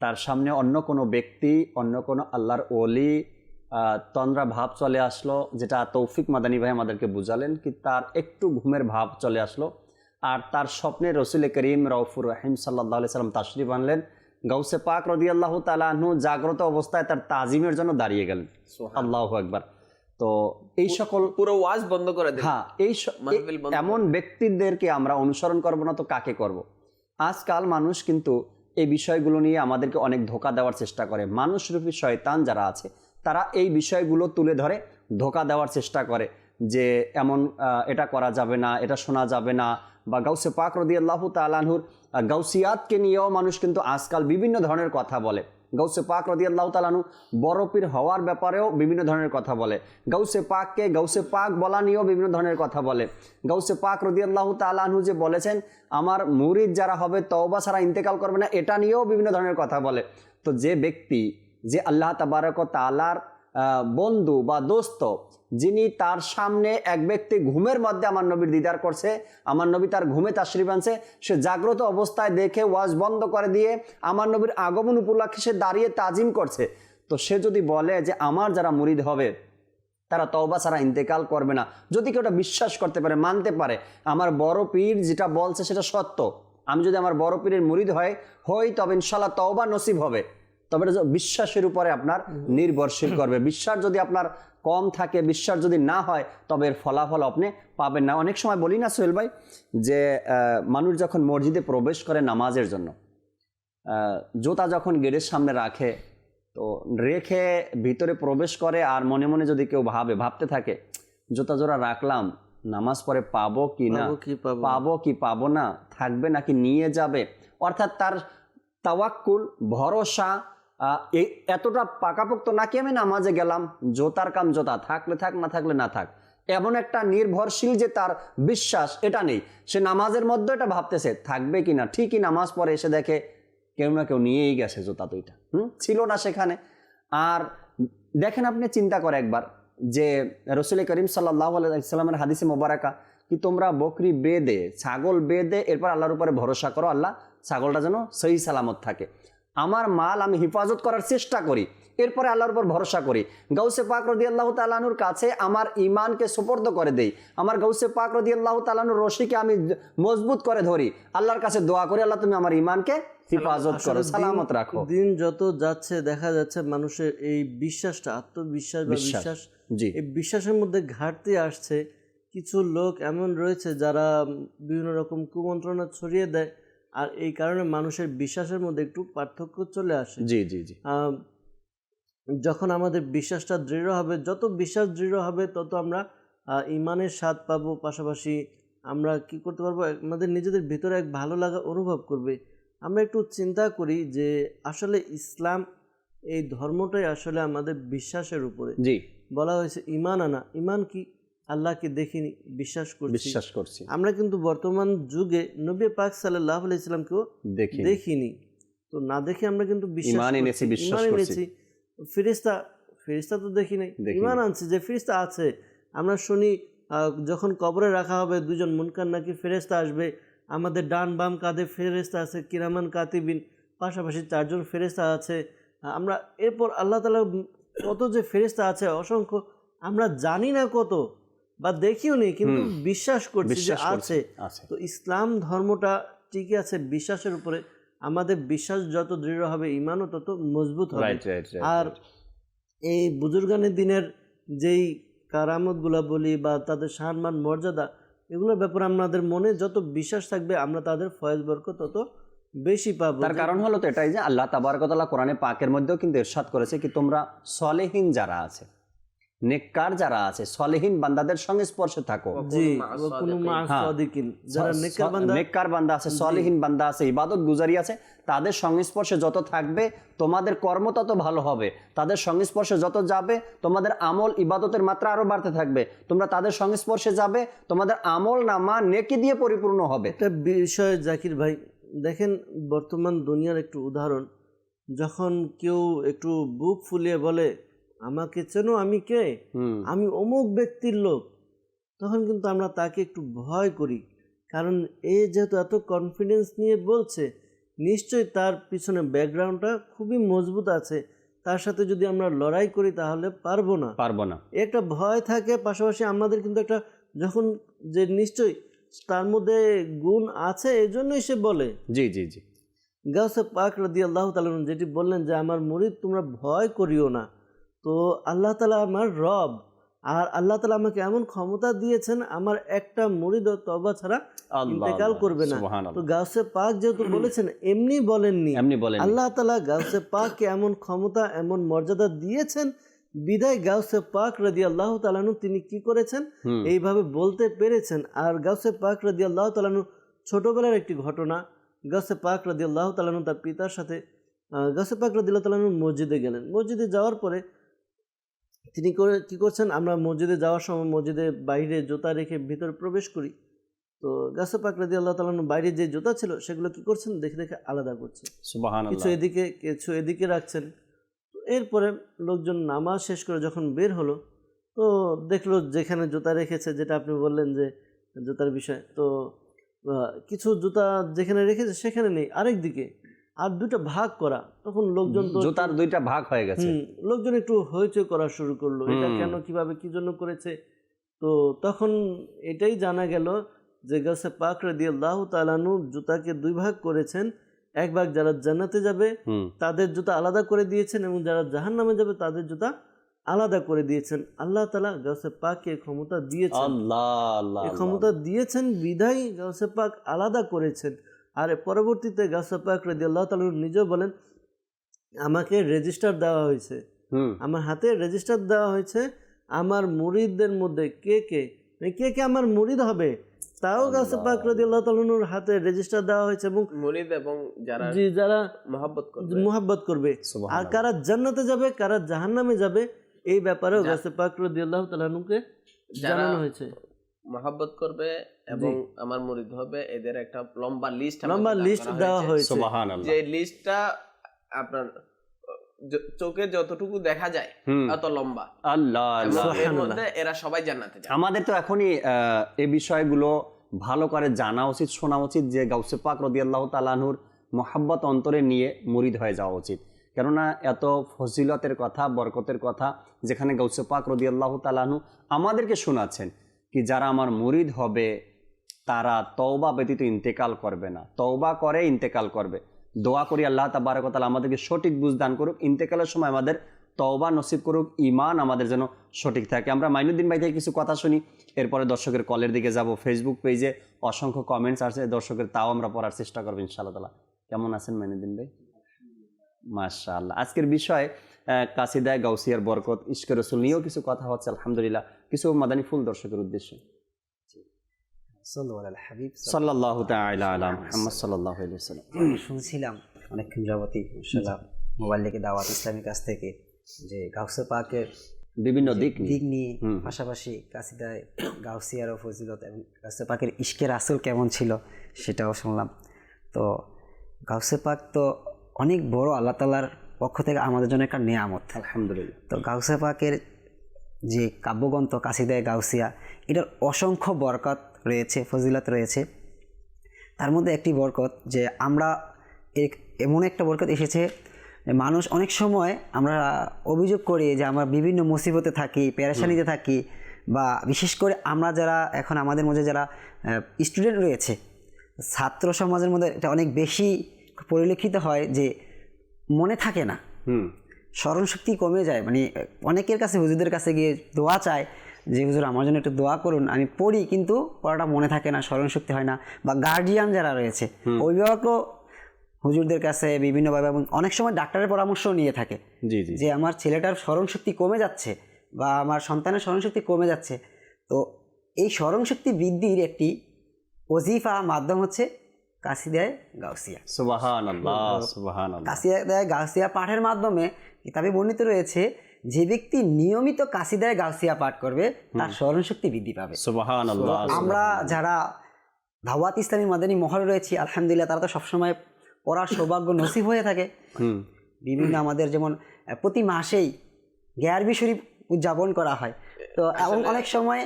তার সামনে অন্য কোনো ব্যক্তি, অন্য কোনো আল্লাহর ওলি তন্দ্রা ভাব চলে আসলো, যেটা তৌফিক মাদানী ভাই আমাদেরকে বুঝালেন, কি তার একটু ঘুমের ভাব চলে আসলো, আর তার স্বপ্নে রসুল করিম রউফুর রহিম সাল্লাল্লাহু আলাইহি সাল্লাম তাশরিফ আনলেন। গাউসে পাক রাদিয়াল্লাহু তাআলা আনহু জাগ্রত অবস্থায় তার তাজিমের জন্য দাঁড়িয়ে গেলেন। আল্লাহু আকবার। তো এই সকল পুরো ওয়াজ বন্ধ করে দেন। হ্যাঁ, মাহফিল বন্ধ এমন ব্যক্তিদেরকে আমরা অনুসরণ করব না তো কাকে করব? আজকাল মানুষ কিন্তু এই বিষয়গুলো নিয়ে আমাদেরকে অনেক ধোঁকা দেওয়ার চেষ্টা করে। মানুষরূপী শয়তান যারা আছে তারা এই বিষয়গুলো তুলে ধরে ধোঁকা দেওয়ার চেষ্টা করে যে এমন এটা করা যাবে না, এটা শোনা যাবে না, বা গাউসে পাক রাদিয়াল্লাহু তাআলা আনহুর গাউসিয়াতকে নিয়েও মানুষ কিন্তু আজকাল বিভিন্ন ধরনের কথা বলে। গাউসে পাক রাদিয়াল্লাহু তাআলা আনহু বড় পীর হওয়ার ব্যাপারেও বিভিন্ন ধরনের কথা বলে। গাউসে পাককে গাউসে পাক বলা নিয়েও বিভিন্ন ধরনের কথা বলে। গাউসে পাক রাদিয়াল্লাহু তাআলা আনহু যে বলেছেন আমার মুরিদ যারা হবে তওবা ছাড়া ইন্তেকাল করবে না, এটা নিয়েও বিভিন্ন ধরনের কথা বলে। তো যে ব্যক্তি, যে আল্লাহ তাবারক ওয়া তাআলার বন্ধু বা দোস্ত, যিনি তার সামনে এক ব্যক্তি ঘুমের মধ্যে আমার নবীর দিদার করছে, আমার নবী তার ঘুমে তাশরিফ আনছে, সে জাগ্রত অবস্থায় দেখে ওয়াজ বন্ধ করে দিয়ে আমার নবীর আগমন উপলক্ষে সে দাঁড়িয়ে তাজিম করছে, তো সে যদি বলে যে আমার যারা মুরিদ হবে তারা তওবা ছাড়া ইন্তেকাল করবে না, যদি কেউ ওটা বিশ্বাস করতে পারে, মানতে পারে আমার বড় পীর যেটা বলছে সেটা সত্য, আমি যদি আমার বড় পীরের মুরিদ হই তবে ইনশাআল্লাহ তওবা নসিব হবে, তবে এটা বিশ্বাসের উপরে আপনার নির্ভরশীল করবে। বিশ্বাস যদি আপনার কম থাকে, বিশ্বাস যদি না হয়, তবে এর ফলাফল আপনি পাবেন না। অনেক সময় বলি না সোহেল ভাই, যে মানুষ যখন মসজিদে প্রবেশ করে নামাজের জন্য, জুতা যখন গেটের সামনে রাখে, তো রেখে ভিতরে প্রবেশ করে, আর মনে মনে যদি কেউ ভাবতে থাকে জুতা জোড়া রাখলাম, নামাজ পড়ে পাবো কি না, পাবো কি পাবো না, থাকবে নাকি নিয়ে যাবে, অর্থাৎ তার তাওয়াক্কুল, ভরসা এতটা পাকাপোক্ত নাকি আমি নামাজে গেলাম, জোতার কাম জোতা, থাকলে থাক, না থাকলে না থাক, এমন একটা নির্ভরশীল যে তার বিশ্বাস এটা নেই। সে নামাজের মধ্যে এটা ভাবতেছে থাকবে কিনা, ঠিকই নামাজ পড়ে এসে দেখে কেউ না কেউ নিয়েই গেছে জুতা দুইটা, ছিল না সেখানে। আর দেখেন, আপনি চিন্তা করে একবার যে রসুল করিম সাল্লাল্লাহু আলাইহি সাল্লামের হাদিসে মোবারকা, কি তোমরা বকরি বেঁধে, ছাগল বেঁধে এরপর আল্লাহর উপরে ভরসা করো, আল্লাহ ছাগলটা যেন সহি সালামত থাকে। আমার মাল আমি হেফাজত করার চেষ্টা করি, এরপরে আল্লাহর উপর ভরসা করি। গাউসে পাক রাদিয়াল্লাহু তাআলা আনহুর কাছে আমার ঈমানকে সুপর্দ করে দেই, আমার গাউসে পাক রাদিয়াল্লাহু তাআলা আনহুর রশিকে আমি মজবুত করে ধরি, আল্লাহর কাছে দোয়া করি, আল্লাহ তুমি আমার ঈমানকে হেফাজত করো, সালামত রাখো। দিন যত যাচ্ছে দেখা যাচ্ছে মানুষের এই বিশ্বাসটা, আত্মবিশ্বাস বা বিশ্বাস, এই বিশ্বাসের মধ্যে ঘাটতি আসছে। কিছু লোক এমন রয়েছে যারা বিভিন্ন রকম কুমন্ত্রণা ছড়িয়ে দেয়, আর এই কারণে মানুষের বিশ্বাসের মধ্যে একটু পার্থক্য চলে আসে। জি জি জি। যখন আমাদের বিশ্বাসটা দৃঢ় হবে, যত বিশ্বাস দৃঢ় হবে তত আমরা ঈমানের স্বাদ পাবো, পাশাপাশি আমরা কি করতে পারবো, আমাদের নিজেদের ভিতরে এক ভালো লাগা অনুভব করবে। আমরা একটু চিন্তা করি যে আসলে ইসলাম এই ধর্মটাই আসলে আমাদের বিশ্বাসের উপরে। জি, বলা হয়েছে ঈমান আনা। ঈমান কি? আল্লাহকে দেখিনি, বিশ্বাস করছি। আমরা কিন্তু বর্তমান যুগে নবী পাক সাল্লাল্লাহু আলাইহি সাল্লামকেও দেখিনি, তো না দেখে আমরা কিন্তু ঈমান এনেছি। ফেরেশতা তো দেখি নাই, ঈমান আনছি যে ফেরেশতা আছে। আমরা শুনি যখন কবরে রাখা হবে দুজন মুনকার নাকি ফেরেশতা আসবে, আমাদের ডান বাম কাঁধে ফেরেশতা আছে, কিরামান কাতিবিন, পাশাপাশি 4 জন ফেরেশতা আছে। আমরা এরপর আল্লাহ তাআলা কত যে ফেরেশতা আছে অসংখ্য, আমরা জানি না কত বা দেখিও নি, কিন্তু বিশ্বাস করছি যে আছে। তো ইসলাম ধর্মটা টিকে আছে বিশ্বাসের উপরে। আমাদের বিশ্বাস যত দৃঢ় হবে ইমানও তত মজবুত হবে। রাইট রাইট আর এই বুজুর্গানের দিনের যেই কারামতগুলো বলি বা তাদের সম্মান মর্যাদা, এগুলোর ব্যাপারে আমাদের মনে যত বিশ্বাস থাকবে আমরা তাদের ফয়েজ বরকত তত বেশি পাবো। তার কারণ হলো তো এটাই যে আল্লাহ তাবারক ওয়া তাআলা কোরআনে পাকের মধ্যেও কিন্তু ইরশাদ করেছে কি তোমরা সলেহীন যারা আছে, নেককার যারা আছে, সলেহীন বান্দাদের সংস্পর্শে থাকো। জি, কোনো মাসাদিকিন যারা নেককার বান্দা, নেককার বান্দা আছে, সলেহীন বান্দা আছে, ইবাদত গুজারি আছে, তাদের সংস্পর্শে যত থাকবে তোমাদের কর্ম তত ভালো হবে। তাদের সংস্পর্শে যত যাবে তোমাদের আমল ইবাদতের মাত্রা আরো বাড়তে থাকবে। তোমরা তাদের সংস্পর্শে যাবে, তোমাদের আমল নামা নেকি দিয়ে পরিপূর্ণ হবে। একটা বিষয় জাকির ভাই দেখেন, বর্তমান দুনিয়ার একটু উদাহরণ, যখন কেউ একটু বুক ফুলিয়ে বলে আমাকে চেনো, আমি কে, আমি অমুক ব্যক্তির লোক, তখন কিন্তু আমরা তাকে একটু ভয় করি। কারণ এ যেহেতু এত কনফিডেন্স নিয়ে বলছে, নিশ্চয়ই তার পিছনে ব্যাকগ্রাউন্ডটা খুবই মজবুত আছে। তার সাথে যদি আমরা লড়াই করি তাহলে পারবো না, একটা ভয় থাকে। পাশাপাশি আমাদের কিন্তু একটা যখন যে নিশ্চয়ই তার মধ্যে গুণ আছে, এই জন্যই সে বলে। জি জি জি। গাউসে পাক রাদিয়াল্লাহু তাআলা যেটি বললেন যে আমার মুরিদ তোমরা ভয় করিও না, তো আল্লাহ তাআলা আমার রব, আর আল্লাহ তাআলা আমাকে এমন ক্ষমতা দিয়েছেন আমার একটা মুরিদও তওবা ছাড়া ইন্তেকাল করবে না। তো গাউসে পাক যেহেতু বলেছেন, এমনি বলেননি, আল্লাহ তাআলা গাউসে পাককে এমন ক্ষমতা এমন মর্যাদা দিয়েছেন, বিদায় গাউসে পাক রাদিয়াল্লাহু তাআলা তিনি কি করেছেন, এইভাবে বলতে পেরেছেন। আর গাউসে পাক রাদিয়াল্লাহু তাআলা ছোটবেলার একটি ঘটনা, গাউসে পাক রাদিয়াল্লাহু তাআলা তার পিতার সাথে গাউসে পাক রাদিয়াল্লাহু তাআলা মসজিদে গেলেন। মসজিদে যাওয়ার পরে তিনি কি করছেন, আমরা মসজিদে যাওয়ার সময় মসজিদে বাইরে জুতা রেখে ভিতরে প্রবেশ করি। তো গাউসে পাক রাদিয়াল্লাহু তাআলা বাইরে যে জুতা ছিল সেগুলো কি করছেন, দেখে দেখে আলাদা করছেন, কিছু এদিকে কিছু এদিকে রাখছেন। এরপরে লোকজন নামাজ শেষ করে যখন বের হলো, তো দেখলো যেখানে জুতা রেখেছে, যেটা আপনি বললেন যে জুতার বিষয়, তো কিছু জুতা যেখানে রেখেছে সেখানে নেই, আরেক দিকে আর দুটো ভাগ করা। তখন লোকজন তো জুতার দুইটা ভাগ হয়ে গেছে, লোকজন একটু হইচই করা শুরু করলো, এটা কেন, কিভাবে, কি জন্য করেছে। তো তখন এটাই জানা গেল যে গাউসে পাক রাদিয়াল্লাহু তাআলা জুতাকে দুই ভাগ করেছেন। এক ভাগ যারা জান্নাতে যাবে তাদের জুতা আলাদা করে দিয়েছেন, এবং যারা জাহান্নামে যাবে তাদের জুতা আলাদা করে দিয়েছেন। আল্লাহ তাআলা গাউসে পাককে ক্ষমতা দিয়েছেন, এই ক্ষমতা দিয়েছেন বিধায় গাউসে পাক আলাদা করেছেন। আর পরবর্তীতে গাউসে পাক রাদিয়াল্লাহু তাআলা নিজেও বলেন, আমাকে রেজিস্টার দেওয়া হয়েছে, আমার হাতে রেজিস্টার দেওয়া হয়েছে, আমার মুরিদদের মধ্যে কে কে আমার মুরিদ হবে তাও গাউসে পাক রাদিয়াল্লাহু তাআলার হাতে রেজিস্টার দেওয়া হয়েছে, এবং মুরিদ এবং যারা মুহাব্বত করবে, আর কারা জান্নাতে যাবে কারা জাহান্নামে যাবে এই ব্যাপারেও গাউসে পাক রাদিয়াল্লাহু তাআলাকে জানানো হয়েছে। মহব্বত করবে এবং আমার মুরিদ হবে, এদের একটা লম্বা লিস্ট দেওয়া হয়েছে। সুবহানাল্লাহ। যে লিস্টটা আপনার চোখে যতটুকু দেখা যায় এত লম্বা। আল্লাহ, এর মধ্যে এরা সবাই জান্নাতে যাবে। আমাদের তো এখনই এই বিষয়গুলো ভালো করে জানা উচিত, শোনা উচিত, যে গাউসে পাক রাদিয়াল্লাহু তাআলা আনহুর মহব্বত অন্তরে নিয়ে মুরিদ হয়ে যাওয়া উচিত। কেননা এত ফজিলতের কথা, বরকতের কথা যেখানে গাউসে পাক রাদিয়াল্লাহু তাআলা আনহু আমাদেরকে শোনাচ্ছেন কি যারা আমার মুরিদ হবে তারা তওবা ব্যতীত ইন্তেকাল করবে না, তওবা করে ইন্তেকাল করবে। দোয়া করি আল্লাহ তাবারক ওয়া তাআলা আমাদেরকে সঠিক বুঝ দান করুক, ইন্তেকালের সময় আমাদের তওবা নসিব করুক, ঈমান আমাদের যেন সঠিক থাকে। আমরা মাইনুদ্দিন ভাই থেকে কিছু কথা শুনি, এরপরে দর্শকের কলের দিকে যাব। ফেসবুক পেজে অসংখ্য কমেন্টস আছে দর্শকের, তাও আমরা পড়ার চেষ্টা করবো ইনশাআল্লাহ তাআলা। কেমন আছেন মাইনুদ্দিন ভাই? মাশাআল্লাহ। আজকের বিষয় কাসিদায়ে গাউসিয়ার বরকত, ইশকে রাসূল নিয়েও কিছু কথা হচ্ছে আলহামদুলিল্লাহ। কিছু মাদানী ফুল দর্শকের উদ্দেশ্যে। সাল্লাল্লাহু তাআলা আলা মুহাম্মদ সাল্লাল্লাহু আলাইহি ওয়াসাল্লাম। শুনছিলাম অনেকক্ষণ যাবতই মাশাআল্লাহ মোবাইল থেকে দাওয়াত ইসলামী কাছ থেকে যে গাউসে পাকের বিভিন্ন দিক নিয়ে, পাশাপাশি কাসিদায়ে গাউসিয়ার ফজিলত এবং গাউসে পাকের ইশকে রাসূল কেমন ছিল সেটাও শুনলাম। তো গাউসে পাক তো অনেক বড় আল্লাহ তাআলার পক্ষ থেকে আমাদের জন্য একটা নিয়ামত আলহামদুলিল্লাহ। তো গাউসে পাকের যে কাব্যগ্রন্থ কাসিদায়ে গাউসিয়া, এটার অসংখ্য বরকত রয়েছে, ফজিলত রয়েছে। তার মধ্যে একটি বরকত যে আমরা এমন একটা বরকত এসেছে, মানুষ অনেক সময় আমরা অভিযোগ করি যে আমরা বিভিন্ন মুসিবতে থাকি, পেরেশানিতে থাকি, বা বিশেষ করে আমরা যারা এখন আমাদের মধ্যে যারা স্টুডেন্ট রয়েছে, ছাত্র সমাজের মধ্যে এটা অনেক বেশি পরিলক্ষিত হয় যে মনে থাকে না, স্মরণশক্তি কমে যায়। মানে অনেকের কাছে হুজুরদের কাছে গিয়ে দোয়া চায় যে হুজুর আমার জন্য একটু দোয়া করুন, আমি পড়ি কিন্তু পড়াটা মনে থাকে না, স্মরণশক্তি হয় না। বা গার্জিয়ান যারা রয়েছে, অভিভাবকও হুজুরদের কাছে বিভিন্নভাবে এবং অনেক সময় ডাক্তারের পরামর্শও নিয়ে থাকে যে আমার ছেলেটার স্মরণশক্তি কমে যাচ্ছে বা আমার সন্তানের স্মরণশক্তি কমে যাচ্ছে। তো এই স্মরণশক্তি বৃদ্ধির একটি ওজিফা মাধ্যম হচ্ছে কাসিদায়ে গাউসিয়া। সুবহানাল্লাহ, সুবহানাল্লাহ। কাসিদায়ে গাউসিয়া পাঠের মাধ্যমে কিতাবে বর্ণিত রয়েছে যে ব্যক্তি নিয়মিত কাসিদায়ে গাউসিয়া পাঠ করবে তার স্মরণশক্তি বৃদ্ধি পাবে। সুবহানাল্লাহ। আমরা যারা দাওয়াত ইসলামী মাদানী মহলে রয়েছি আলহামদুলিল্লাহ, তারা তো সবসময় পড়ার সৌভাগ্য নসিব হয়ে থাকে। বিভিন্ন আমাদের যেমন প্রতি মাসেই গেয়ারবি শরীফ উদযাপন করা হয়। তো এবং অনেক সময়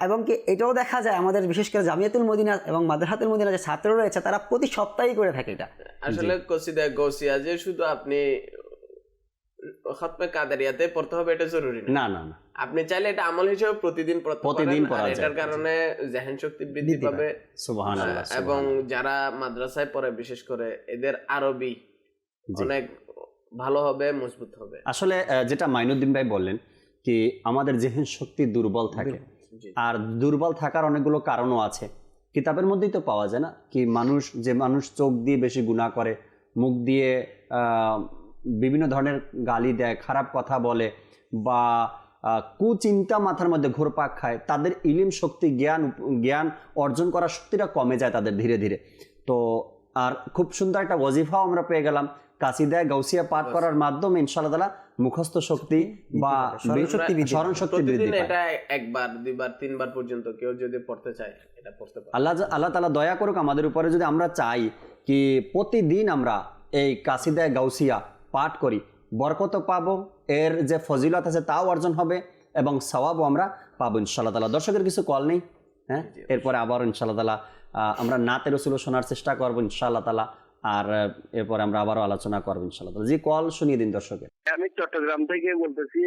এবং কি এটাও দেখা যায় আমাদের বিশেষ করে জামিয়াতুল মদিনা এবং মাদ্রাসাতুল মদিনা যে ছাত্র রয়েছে তারা প্রতি সপ্তাহেই করে থাকে এটা। আসলে কসিদা গাউসিয়া যে শুধু আপনি খতমে কাদেরিয়াতে পড়তে হবে এটা জরুরি না, না, না। আপনি চাইলে এটা আমল হিসেবে প্রতিদিন পড়া যায়। এটার কারণে জেহেন শক্তি বৃদ্ধি পাবে। সুবহানাল্লাহ। এবং যারা মাদ্রাসায় পড়ে বিশেষ করে এদের আরবি অনেক ভালো হবে, মজবুত হবে। আসলে যেটা মাইনুদ্দিন ভাই বললেন কি আমাদের জেহেন শক্তি দুর্বল থাকে, আর দুর্বল থাকার অনেকগুলো কারণও আছে। কিতাবের মধ্যেই তো পাওয়া যায় না কি মানুষ চোখ দিয়ে বেশি গুনাহ করে, মুখ দিয়ে বিভিন্ন ধরনের গালি দেয়, খারাপ কথা বলে বা কুচিন্তা মাথার মধ্যে ঘুরপাক খায়, তাদের ইলিম শক্তি জ্ঞান অর্জন করার শক্তিটা কমে যায় তাদের ধীরে ধীরে। তো আর খুব সুন্দর একটা ওয়াজিফাও আমরা পেয়ে গেলাম কাসিদায়ে গাউসিয়া পাঠ করার মাধ্যমে ইনশাআল্লাহ তাআলা মুখস্থ শক্তি বা স্মরণ শক্তি বৃদ্ধি পায়। এটা একবার, দুইবার, তিনবার পর্যন্ত কেউ যদি পড়তে চায় এটা পড়তে পারে। আল্লাহ তাআলা দয়া করুক আমাদের উপরে, যদি আমরা চাই কি প্রতিদিন আমরা এই কাসিদায়ে গাউসিয়া পাঠ করি, বরকত পাবো, এর যে ফজিলত আছে তাও অর্জন হবে এবং সওয়াবও আমরা পাবো ইনশাআল্লাহ তাআলা। দর্শকের কিছু কল নেই? হ্যাঁ, এরপরে আবার ইনশাআল্লাহ তাআলা আমরা নাতে রাসূল শোনার চেষ্টা করবো ইনশাআল্লাহ তাআলা, আর এরপরে আমরা আবারও আলোচনা করবো ইনশাআল্লাহ তাআলা। জি, কল শুনিয়ে দিন দর্শকের। আমি চট্টগ্রাম থেকে বলতেছি,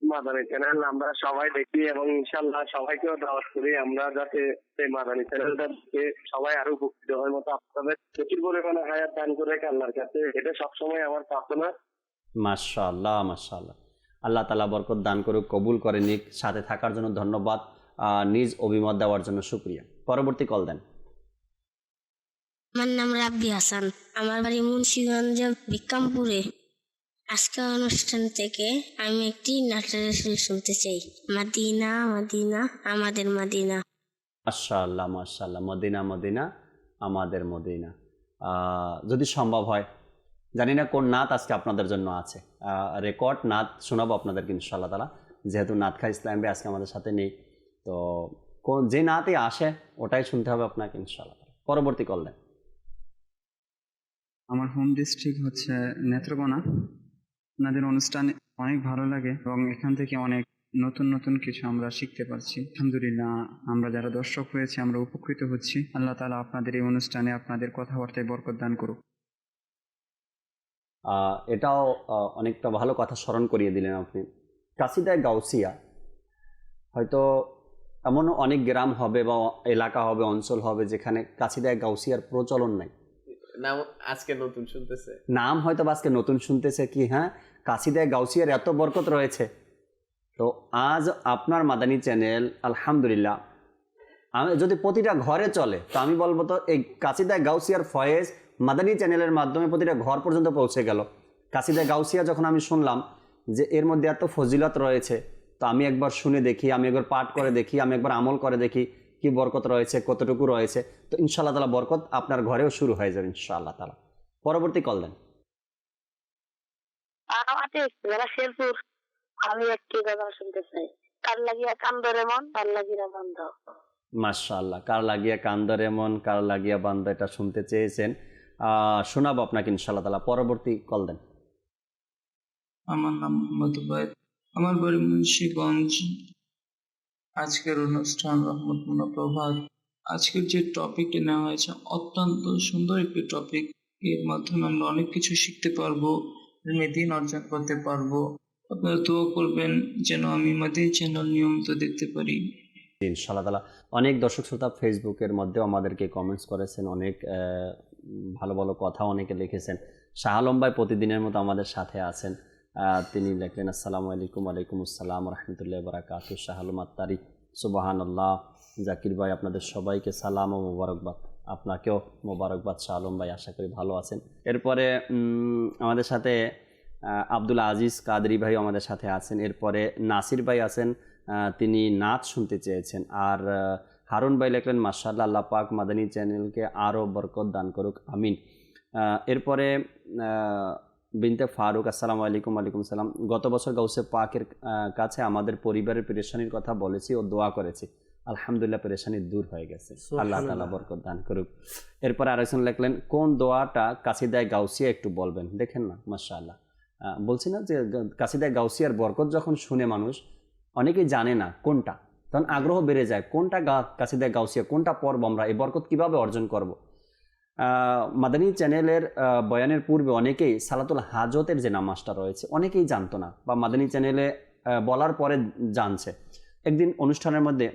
মাদানী চ্যানেল আমরা সবাই দেখি এবং ইনশাআল্লাহ সবাইকেও দাওয়াত করি আমরা যাতে এই মাদানী চ্যানেলটা সবাই আরো উপকৃত হয় মতো আপনাদের প্রচুর পরিমাণে হায়াত দান করে আল্লাহর কাছে, এটা সবসময় আমার প্রার্থনা। মাশাআল্লাহ, মাশাআল্লাহ। আল্লাহ তাআলা বরকত দান করুক, কবুল করে নিক। সাথে থাকার জন্য ধন্যবাদ, নিজ অভিমত দেওয়ার জন্য শুকরিয়া। পরবর্তী কল দেন। আমার নাম রাব্বি হাসান, আমার বাড়ি মুন্সিগঞ্জ বিক্রমপুরে। আজকের অনুষ্ঠান থেকে আমি একটি নাটের রাসূল শুনতে চাই, মদিনা মদিনা আমাদের মদিনা। মাশাআল্লাহ, মাশাআল্লাহ। মদিনা মদিনা আমাদের মদিনা। যদি সম্ভব হয়, জানি না কোন নাত আজকে আপনাদের জন্য আছে, রেকর্ড নাত শোনাবো আপনাদেরকে ইনশাআল্লাহ তাআলা। যেহেতু নাত খা ইসলাম ভাই আজকে আমাদের সাথে নেই, তো যে নাতই আসে ওটাই শুনতে হবে আপনাকে ইনশাআল্লাহ। পরবর্তী কল দেন। আমার হোম ডিস্ট্রিক্ট হচ্ছে নেত্রকোনা। আপনাদের অনুষ্ঠান অনেক ভালো লাগে এবং এখান থেকে অনেক নতুন নতুন কিছু আমরা শিখতে পারছি। আলহামদুলিল্লাহ, আমরা যারা দর্শক হয়েছি আমরা উপকৃত হচ্ছি। আল্লাহ তাআলা আপনাদের এই অনুষ্ঠানে আপনাদের কথাবার্তায় বরকত দান করুক। এটাও অনেকটা ভালো কথা স্মরণ করিয়ে দিলেন আপনি। কাসিদায়ে গাউসিয়া হয়তো এমনও অনেক গ্রাম হবে বা এলাকা হবে, অঞ্চল হবে যেখানে কাসিদায়ে গাউসিয়ার প্রচলন নাই, নাম আজকে নতুন শুনতেছে, নাম হয়তো আজকে নতুন শুনতেছে কি হ্যাঁ কাসিদায়ে গাউসিয়ার এত বরকত রয়েছে। তো আজ আপনার মাদানী চ্যানেল আলহামদুলিল্লাহ আমি যদি প্রতিটা ঘরে চলে, তো আমি বলবো তো এই কাসিদায়ে গাউসিয়ার ফয়েজ মাদানী চ্যানেলের মাধ্যমে প্রতিটা ঘর পর্যন্ত পৌঁছে গেল। কাসিদায়ে গাউসিয়া যখন আমি শুনলাম যে এর মধ্যে এত ফজিলত রয়েছে, তো আমি একবার শুনে দেখি, আমি একবার পাঠ করে দেখি, আমি একবার আমল করে দেখি কি বরকত রয়েছে, কতটুকু রয়েছে। তো ইনশাআল্লাহ তাআলা বরকত আপনার ঘরেও শুরু হয়ে যাবে ইনশাআল্লাহ তাআলা। পরবর্তী কল দেন। আমি একটি কথা শুনতে চাই, কার লাগিয়া কান্দরে মন, কার লাগিয়া বান্ধ। মাশাআল্লাহ, কার লাগিয়া কান্দরে মন, কার লাগিয়া বান্ধ, এটা শুনতে চেয়েছেন, শোনাবো আপনাকে ইনশাআল্লাহ তাআলা। পরবর্তী কল দেন। আমার নাম মোহাম্মদ উবাইদ, আমার বাড়ি মুন্সিগঞ্জ। আজকের অনুষ্ঠান রহমতপূর্ণ প্রভাত। আজকের যে টপিকটি নেওয়া হয়েছে অত্যন্ত সুন্দর একটি টপিক। এর মাধ্যমে আমরা অনেক কিছু শিখতে পারবো, দিন অর্জন করতে পারবো। আপনারা দোয়া করবেন যেন আমি মাদানী চ্যানেল নিয়মিত দেখতে পারি ইনশাআল্লাহ তাআলা। অনেক দর্শক শ্রোতা ফেসবুকের মধ্যেও আমাদেরকে কমেন্টস করেছেন, অনেক ভালো ভালো কথা অনেকে লিখেছেন। শাহ আলম ভাই প্রতিদিনের মতো আমাদের সাথে আছেন। তিনি লিখলেন, আসসালামু আলাইকুম। ওয়ালাইকুম আসসালাম রহমতুল্লাহ বারাকাতু। শাহ আলম আত্তারি, সুবহানাল্লাহ। জাকির ভাই, আপনাদের সবাইকে সালাম ও মোবারকবাদ। আপনাকেও মোবারকবাদ শাহ আলম ভাই, আশা করি ভালো আছেন। এরপরে আমাদের সাথে আব্দুল আজিজ কাদরি ভাই আমাদের সাথে আছেন। এরপরে নাসির ভাই আছেন, তিনি নাচ শুনতে চেয়েছেন। আর হারুন ভাই লিখলেন, মাশাআল্লাহ, আল্লাহ পাক মাদানী চ্যানেলকে আরও বরকত দান করুক, আমিন। এরপরে বিনতে ফারুক, আসসালামু আলাইকুম। ওয়ালাইকুম সালাম। গত বছর গাউসে পাকের কাছে আমাদের পরিবারের পেরেশানির কথা বলেছি ও দোয়া করেছি, আলহামদুলিল্লাহ পেরেশানি দূর হয়ে গেছে, আল্লাহ তাআলা বরকত দান করুক। এরপরে আরেকজন লিখলেন, কোন দোয়াটা কাসিদায়ে গাউসিয়া একটু বলবেন। দেখেন না, মাশাআল্লাহ, বলছি না যে কাসিদায়ে গাউসিয়ার বরকত যখন শুনে মানুষ, অনেকেই জানে না কোনটা, তখন আগ্রহ বেড়ে যায় কোনটা কাসিদায়ে গাউসিয়া, কোনটা পর্ব আমরা এই বরকত কিভাবে অর্জন করব। মাদানী চ্যানেলের বয়ানের পূর্বে অনেকেই সালাতুল হাজতের যে নামাজটা রয়েছে অনেকেই জানতো না, বা মাদানী চ্যানেলে বলার পরে জানছে। একদিন অনুষ্ঠানের মধ্যে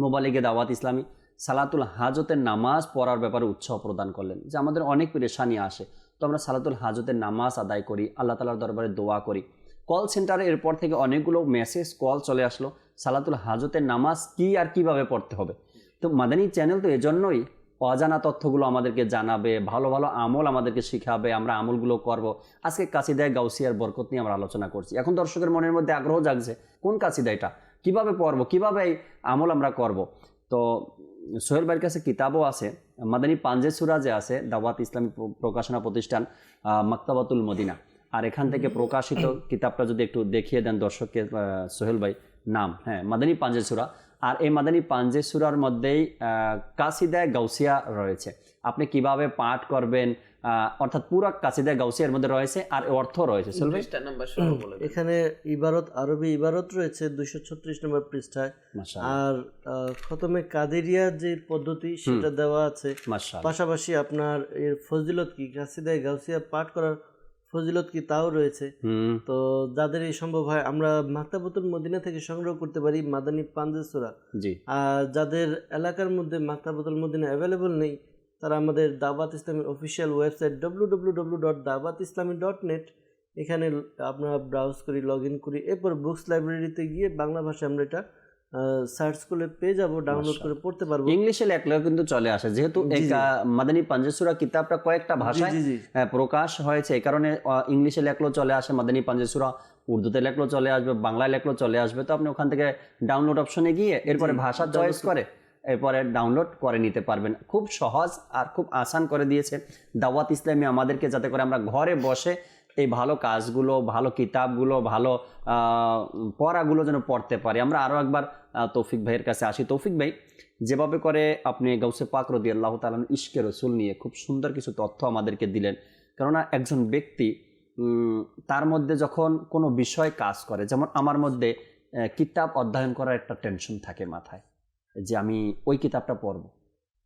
মোবালিগে দাওয়াত ইসলামী সালাতুল হাজতের নামাজ পড়ার ব্যাপারে উৎসাহ প্রদান করলেন, যে আমাদের অনেক পেরেশানি আসে, তো আমরা সালাতুল হাজতের নামাজ আদায় করি, আল্লাহ তাআলার দরবারে দোয়া করি। কল সেন্টারে এরপর থেকে অনেকগুলো মেসেজ কল চলে আসলো, সালাতুল হাজতের নামাজ কি আর কিভাবে পড়তে হবে। তো মাদানী চ্যানেল তো এজন্যই অজানা তথ্যগুলো আমাদেরকে জানাবে, ভালো ভালো আমল আমাদেরকে শিখাবে, আমরা আমলগুলো করব। আজকে কাসিদায়ে গাউসিয়ার বরকত নিয়ে আমরা আলোচনা করছি। এখন দর্শকের মনের মধ্যে আগ্রহ জাগছে, কোন কাসিদা এটা, কীভাবে পড়ব, কীভাবে এই আমল আমরা করব। তো সোহেল ভাইয়ের কাছে কিতাবও আছে, মাদানী পাঞ্জে সূরা যে আছে, দাওয়াত ইসলামী প্রকাশনা প্রতিষ্ঠান মাকতাবাতুল মদিনা, আর এখান থেকে প্রকাশিত কিতাবটা যদি একটু দেখিয়ে দেন দর্শককে সোহেল ভাই। নাম, হ্যাঁ, মাদানী পাঞ্জে সূরা। আর এই মাদানী পাঞ্জে সূরার মধ্যেই কাসিদায়ে গাউসিয়া রয়েছে, আপনি কিভাবে পাঠ করবেন, অর্থাৎ পুরো কাসিদায়ে গাউসিয়ার মধ্যে রয়েছে, আর অর্থ রয়েছে। এখানে ইবারত, আরবি ইবারত রয়েছে 236 নম্বর পৃষ্ঠায়। আর খতমে কাদেরিয়া যে পদ্ধতি সেটা দেওয়া আছে। পাশাপাশি আপনার এর ফজিলত কি, কাসিদায়ে গাউসিয়া পাঠ করার ফজিলত কি, তাও রয়েছে। তো যাদের এই সম্ভব হয়, আমরা মাকতাবাতুল মদিনা থেকে সংগ্রহ করতে পারি মাদানী পাঞ্জে সূরা। আর যাদের এলাকার মধ্যে মাকতাবাতুল মদিনা অ্যাভেলেবল নেই, তারা আমাদের দাওয়াত ইসলামের অফিসিয়াল ওয়েবসাইট www.dawatislami.net, এখানে আমরা ব্রাউজ করি, লগ ইন করি, এরপর বুকস লাইব্রেরিতে গিয়ে বাংলা ভাষায় আমরা এটা সার্চ করলে পেয়ে যাবো, ডাউনলোড করে পড়তে পারবো। ইংলিশে লেখলেও কিন্তু চলে আসে, যেহেতু মাদানী পাঞ্জে সূরা কিতাবটা কয়েকটা ভাষায় প্রকাশ হয়েছে, এই কারণে ইংলিশে লেখলেও চলে আসে মাদানী পাঞ্জে সূরা, উর্দুতে লেখলেও চলে আসবে, বাংলায় লেখলেও চলে আসবে। তো আপনি ওখান থেকে ডাউনলোড অপশনে গিয়ে এরপরে ভাষা চয়েস করে এরপরে ডাউনলোড করে নিতে পারবেন। খুব সহজ আর খুব আসান করে দিয়েছে দাওয়াত ইসলামী আমাদেরকে, যাতে করে আমরা ঘরে বসে এই ভালো কাজগুলো, ভালো কিতাবগুলো, ভালো পড়াগুলো যেন পড়তে পারি। আমরা আরও একবার তৌফিক ভাইয়ের কাছে আসি। তৌফিক ভাই, যেভাবে করে আপনি গাউসে পাক রাদিয়াল্লাহু তাআলা ইশকে রসুল নিয়ে খুব সুন্দর কিছু তথ্য আমাদেরকে দিলেন, কেননা একজন ব্যক্তি তার মধ্যে যখন কোনো বিষয় কাজ করে, যেমন আমার মধ্যে কিতাব অধ্যয়ন করার একটা টেনশন থাকে মাথায়, যে আমি ওই কিতাবটা পড়ব।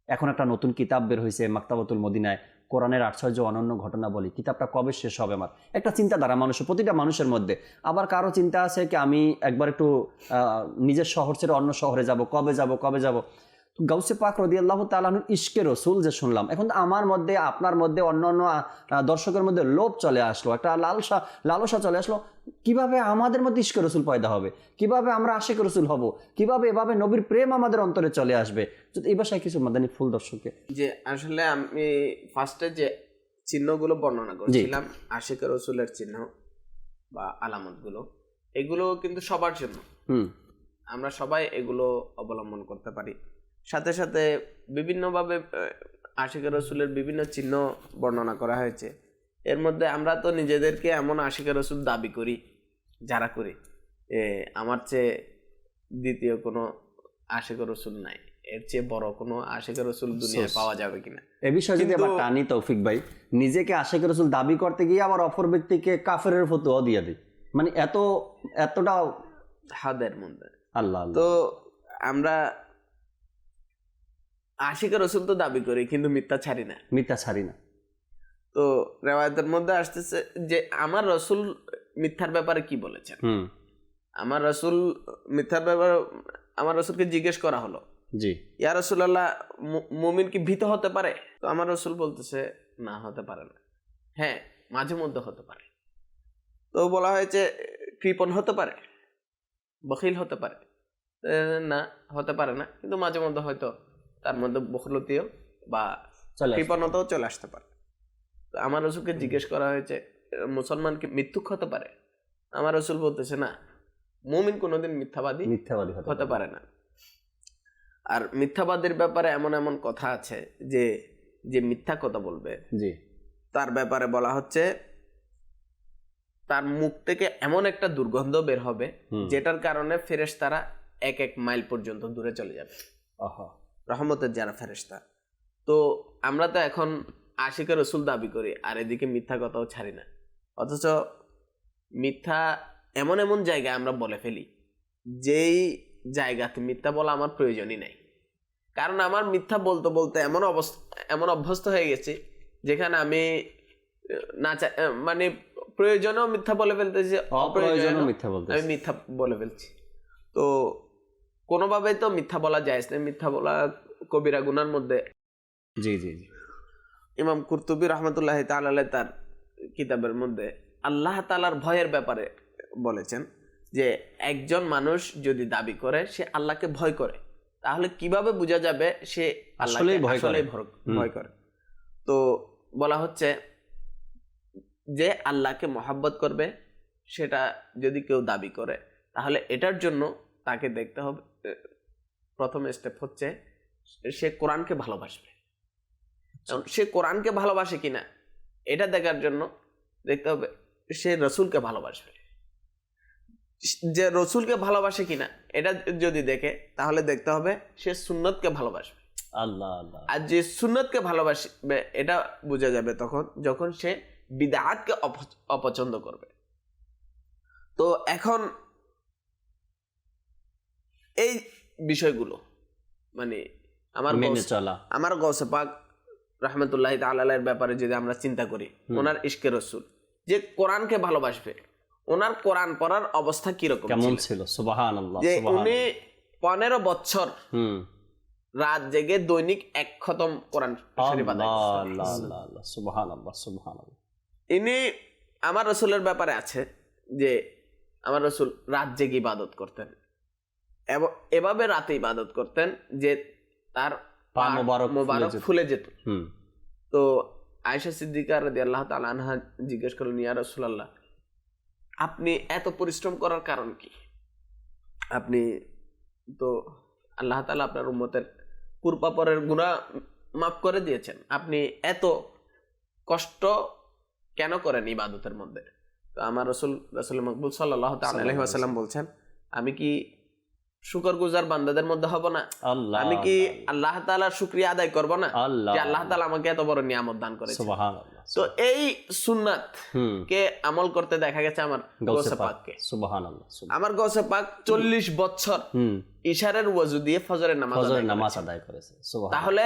এখন একটা নতুন কিতাব বের হয়েছে মাকতাবাতুল মদিনায়, কোরআনের 800 অনন্য ঘটনা বলি, কিতাবটা কবে শেষ হবে, আমার একটা চিন্তাধারা মানুষের, প্রতিটা মানুষের মধ্যে। আবার কারো চিন্তা আছে কি আমি একবার একটু নিজের শহর ছেড়ে অন্য শহরে যাব, কবে যাব। গাউসে পাক রাদিয়াল্লাহু তাআলা ইশকে রসুল যে শুনলাম, এখন আমার মধ্যে, আপনার মধ্যে, অন্য দর্শকের মধ্যে লোভ চলে আসলো, একটা লালসা চলে আসলো, কিভাবে আমাদের মধ্যে ইশকে রসুল পয়দা হবে, কিভাবে আমরা আশিক রসুল হব, কিভাবে এভাবে নবীর প্রেম আমাদের অন্তরে চলে আসবে। যদি এই ভাষায় কিছু মাদানী ফুল দর্শককে। যে আসলে আমি ফার্স্টে যে চিহ্নগুলো বর্ণনা করেছিলাম, আশিক রসুলের চিহ্ন বা আলামতগুলো, এগুলো কিন্তু সবার জন্য, আমরা সবাই এগুলো অবলম্বন করতে পারি। সাথে সাথে বিভিন্নভাবে আশিক রসুলের বিভিন্ন চিহ্ন বর্ণনা করা হয়েছে। এর মধ্যে আমরা তো নিজেদেরকে এমন আশিক রসুল দাবি করি, যারা করি আমার চেয়ে দ্বিতীয় কোনো আশিক রসুল নাই, এর চেয়ে বড় কোনো আশিক রসুল দুনিয়ায় পাওয়া যাবে কিনা। এ বিষয়ে যদি আবার টানি তৌফিক ভাই, নিজেকে আশিক রসুল দাবি করতে গিয়ে আবার অপর ব্যক্তিকে কাফেরের ফতোয়া দিয়ে দিই, মানে এতটা হাদের মধ্যে। আল্লাহ, তো আমরা আশিক রসুল তো দাবি করি, কিন্তু মিথ্যা ছাড়ি না। তো রেওয়ায়তের মধ্যে আসতেছে যে আমার রসুল মিথ্যার ব্যাপারে কি বলেছেন। আমার রসুল মিথ্যার ব্যাপারে, আমার রসুলকে জিজ্ঞেস করা হলো জি। ইয়া রাসূলুল্লাহ, মুমিন কি ভীত হতে পারে? তো আমার রাসূল বলতেছে না, হতে পারে না। হ্যাঁ, মাঝে মধ্যে হতে পারে। তো বলা হয়েছে কৃপণ হতে পারে, বখিল হতে পারে? না, হতে পারে না, কিন্তু মাঝে মধ্যে হয়তো তার মধ্যে বখিলতিও বা কৃপণতাও চলে আসতে পারে। তো আমার রাসূলকে জিজ্ঞেস করা হয়েছে মুসলমান কি মিথ্যুক হতে পারে? আমার রাসূল বলতেছে না, মুমিন কোনোদিন মিথ্যাবাদী হতে পারে না। আর মিথ্যাবাদীর ব্যাপারে এমন এমন কথা আছে যে যে মিথ্যা কথা বলবে, জি, তার ব্যাপারে বলা হচ্ছে তার মুখ থেকে এমন একটা দুর্গন্ধ বের হবে যেটার কারণে ফেরেশতারা 1 মাইল পর্যন্ত দূরে চলে যাবে। রহমতের যারা ফেরেশতা। তো আমরা তো এখন আশিকের রাসূল দাবি করি, আর এদিকে মিথ্যা কথাও ছাড়ি না। অথচ মিথ্যা এমন এমন জায়গায় আমরা বলে ফেলি যেই জায়গাতে মিথ্যা বলা আমার প্রয়োজনই নাই। কারণ আমার মিথ্যা বলতে বলতে এমন অভ্যস্ত হয়ে গেছি যেখানে আমি না মানে প্রয়োজনেও মিথ্যা বলে ফেলতেছি, অপ্রয়োজনেও আমি মিথ্যা বলে ফেলছি। তো কোনোভাবেই তো মিথ্যা বলা যায় না, মিথ্যা বলা কবিরা গুনার মধ্যে। জি জি জি। ইমাম কুরতুবী রাহমাতুল্লাহি তাআলা আলাইহি তার কিতাবের মধ্যে আল্লাহ তাআলার ভয়ের ব্যাপারে বলেছেন যে একজন মানুষ যদি দাবি করে সে আল্লাহকে ভয় করে, তাহলে কিভাবে বোঝা যাবে সে আল্লাহকে আসলেই ভয় করে? তো বলা হচ্ছে যে আল্লাহকে মহব্বত করবে, সেটা যদি কেউ দাবি করে তাহলে এটার জন্য তাকে দেখতে হবে, প্রথম স্টেপ হচ্ছে সে কোরআনকে ভালোবাসবে। সে কোরআনকে ভালোবাসে কিনা এটা দেখার জন্য দেখতে হবে সে রসুলকে ভালোবাসবে। যে রসুলকে ভালোবাসে কিনা এটা যদি দেখে তাহলে দেখতে হবে সে সুন্নতকে ভালোবাসবে। আল্লাহ আল্লাহ। আর যে সুন্নতকে ভালোবাসবে এটা বোঝা যাবে তখন যখন সে বিদআতকে অপছন্দ করবে। তো এখন এই বিষয়গুলো মানে আমার গৌসে পাক রাহমাতুল্লাহি তাআলা আলাইহির ব্যাপারে যদি আমরা চিন্তা করি, ওনার ইশকে রসুল যে কোরআনকে ভালোবাসবে, ওনার কোরআন পড়ার অবস্থা কিরকম ছিল? সুবহানাল্লাহ। যে উনি 15 বছর রাত জেগে দৈনিক 1 খতম কোরআন শরীফ আদায় করতেন। সুবহানাল্লাহ সুবহানাল্লাহ। ইনি আমার রাসূলের ব্যাপারে আছে যে আমার রাসূল রাত জেগে ইবাদত করতেন, এভাবে রাতে ইবাদত করতেন যে তার পা মোবারক ফুলে যেত। তো আয়েশা সিদ্দিকা রাদিয়াল্লাহু তাআলা আনহা জিজ্ঞেস করলেন, ইয়া রাসূলুল্লাহ, আপনি এত পরিশ্রম করার কারণ কি? আপনি তো আল্লাহ তাআলা আপনার উম্মতের পূর্বাপরের গুনাহ মাফ করে দিয়েছেন, আপনি এত কষ্ট কেন করেন ইবাদতের মধ্যে? তো আমার রাসূল মকবুল সাল্লাল্লাহু তাআলা আলাইহি ওয়াসাল্লাম বলছেন, আমি কি শুকরগুজার বান্দাদের মধ্যে হব না? আমি কি আল্লাহ তাআলার শুকরিয়া আদায় করব না যে আল্লাহ তাআলা আমাকে এত বড় নিয়ামত দান করেছেন? সুবহানাল্লাহ। তো এই সুন্নাত কে আমল করতে দেখা গেছে আমার গৌসে পাককে। সুবহানাল্লাহ। আমার গৌসে পাক 40 বছর ইশারের ওযু দিয়ে ফজরের নামাজ আদায় করেছে। তাহলে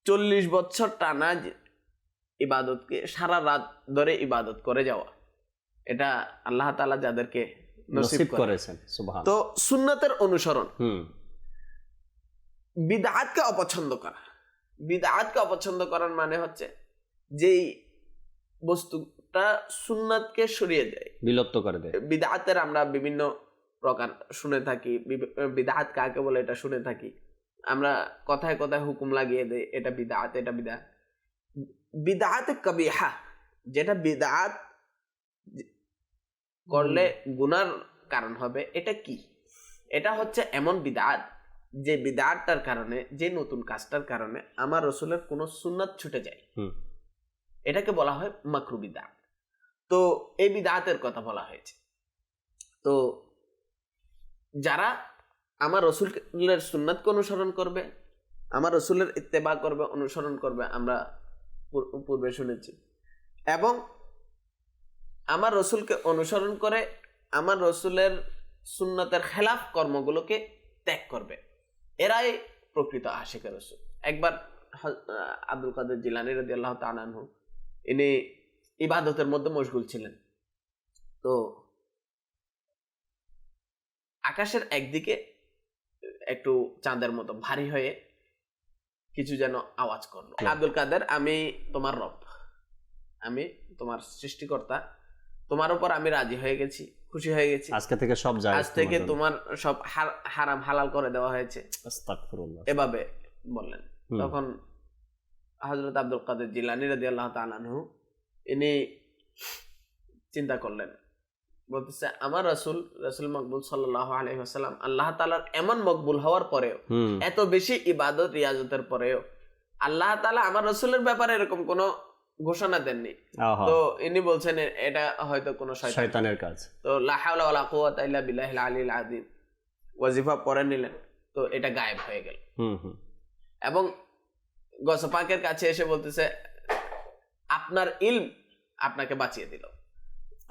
40 বছর টানা ইবাদতকে সারা রাত ধরে ইবাদত করে যাওয়া, এটা আল্লাহ তাআলা যাদেরকে নসিব করেছেন। তো সুন্নাতের অনুসরণ, বিদআতকে অপছন্দ করা। বিদআতকে অপছন্দ করার মানে হচ্ছে যেই বস্তুটা সুন্নাতকে সরিয়ে দেয়, বিলুপ্ত করে দেয়। বিদআতের আমরা বিভিন্ন প্রকার শুনে থাকি, বিদআত কাকে বলে এটা শুনে থাকি আমরা, কথায় কথায় হুকুম লাগিয়ে দেয় এটা বিদআত, এটা বিদআত। বিদআত কবিহা, যেটা বিদআত করলে গুনার কারণ হবে, এটা কি? এটা হচ্ছে এমন বিদআত যে বিদআতটার কারণে, যে নতুন কাজটার কারণে আমার রাসূলের কোন সুন্নাত ছুটে যায়, এটাকে বলা হয় মাকরু বিদআত। তো এই বিদআতের কথা বলা হয়েছে। তো যারা আমার রাসূলের সুন্নাতকে অনুসরণ করবে, আমার রাসূলের ইত্তেবা করবে, অনুসরণ করবে, আমরা পূর্বে শুনেছি, এবং আমার রাসূলকে অনুসরণ করে আমার রাসূলের সুন্নাতের খেলাফ কর্মগুলোকে ত্যাগ করবে, এরাই প্রকৃত আশিকের রাসূল। একবার আব্দুল কাদের জিলানী রাদিয়াল্লাহু তাআলা আনহু ইনি ইবাদতের মধ্যে মশগুল ছিলেন। তো আকাশের একদিকে একটু চাঁদের মতো ভারী হয়ে কিছু যেন আওয়াজ করলো, আব্দুল কাদের আমি তোমার রব, আমি তোমার সৃষ্টিকর্তা, তোমার উপর আমি রাজি হয়ে গেছি, খুশি হয়ে গেছি, আজকে থেকে সব জায়েজ, আজ থেকে তোমার সব হারাম হালাল করে দেওয়া হয়েছে, আস্তাগফিরুল্লাহ, এভাবে বললেন। তখন হযরত আব্দুল কাদের জিলানী রাদিয়াল্লাহু তাআলা আনহু ইনি চিন্তা করলেন, বলতেছে আমার রাসূল মকবুল সাল্লাল্লাহু আলাইহি ওয়াসাল্লাম আল্লাহ তাআলার এমন মকবুল হওয়ার পরেও, এত বেশি ইবাদত রিয়াজতের পরেও আল্লাহ তাআলা আমার রাসূলের ব্যাপারে এরকম কোনো ঘোষণা দেননি। তো ইনি বলছেন এটা হয়তো কোনো শয়তানের কাজ। তো লা হাওলা ওয়ালা কুওয়াতা ইল্লা বিল্লাহিল আলিয়্যিল আযীম ওয়াজিফা পড়ে নিলেন, তো এটা গায়েব হয়ে গেল। এবং গৌসে পাকের কাছে এসে বলতেছে আপনার ইলম আপনাকে বাঁচিয়ে দিল,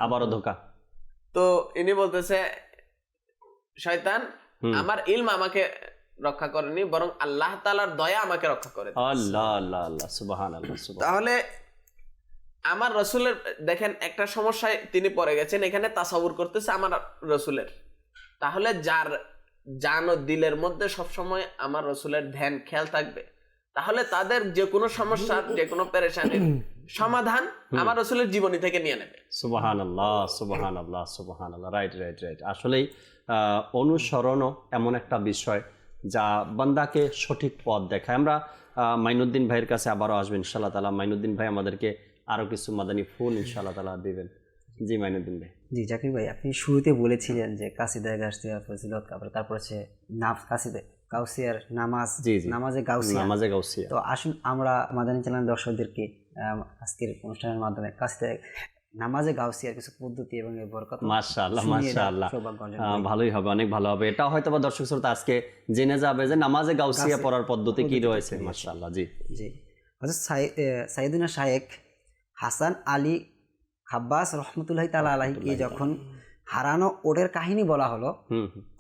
আবারও ধোঁকা। তো ইনি বলতেছে শয়তান আমার ইলম আমাকে রক্ষা করেনি, বরং আল্লাহ তাআলার দয়া আমাকে রক্ষা করে। আল্লাহ আল্লাহ আল্লাহ, সুবহানাল্লাহ সুবহানাল্লাহ। তাহলে আমার রাসূলের দেখেন একটা সমস্যায় তিনি পড়ে গেছেন, এখানে তাসাউর করতেছে আমার রাসূলের। তাহলে যার জান ও দিলের মধ্যে সবসময় আমার রাসূলের ধ্যান খেয়াল থাকবে, তাহলে তাদের যে কোনো সমস্যার, যে কোনো পেরেশানির সমাধান আমার রাসূলের জীবনী থেকে নিয়ে নেবে। সুবহানাল্লাহ সুবহানাল্লাহ সুবহানাল্লাহ, রাইট রাইট রাইট। আসলেই অনুসরণও এমন একটা বিষয় যা বান্দাকে সঠিক পথ দেখায়। আমরা মাইনুদ্দিন ভাইয়ের কাছে আবারও আসবেন ইনশাআল্লাহ তাআলা। মাইনুদ্দিন ভাই আমাদেরকে আরো কিছু মাদানী ফুল ইনশাআল্লাহ তাআলা দিবেন। জি মাইনুদ্দিন ভাই। জি জাকির ভাই, আপনি শুরুতে বলেছিলেন যে কাসিদায়ে গাউসিয়া ফজিলত, তারপর হচ্ছে কাসিদে গাউসিয়ার নামাজ, নামাজে গাউসিয়া। তো আসুন আমরা মাদানী চ্যানেল দর্শকদেরকে আজকের অনুষ্ঠানের মাধ্যমে কাসিদায়ে নামাজে গাউসিয়ার কিছু পদ্ধতি এবং এর বরকত। মাশাআল্লাহ মাশাআল্লাহ, ভালোই হবে, অনেক ভালো হবে। এটা হয়তো বা দর্শক শ্রোতা আজকে জেনে যাবে যে নামাজে গাউসিয়া পড়ার পদ্ধতি কি রয়েছে। মাশাআল্লাহ। জি জি, হযরত সাইয়েদুনা শায়েখ হাসান আলী খাব্বাস রহমতুল্লাহি তাআলা আলাইহিকে যখন হারানো ওটের কাহিনী বলা হলো,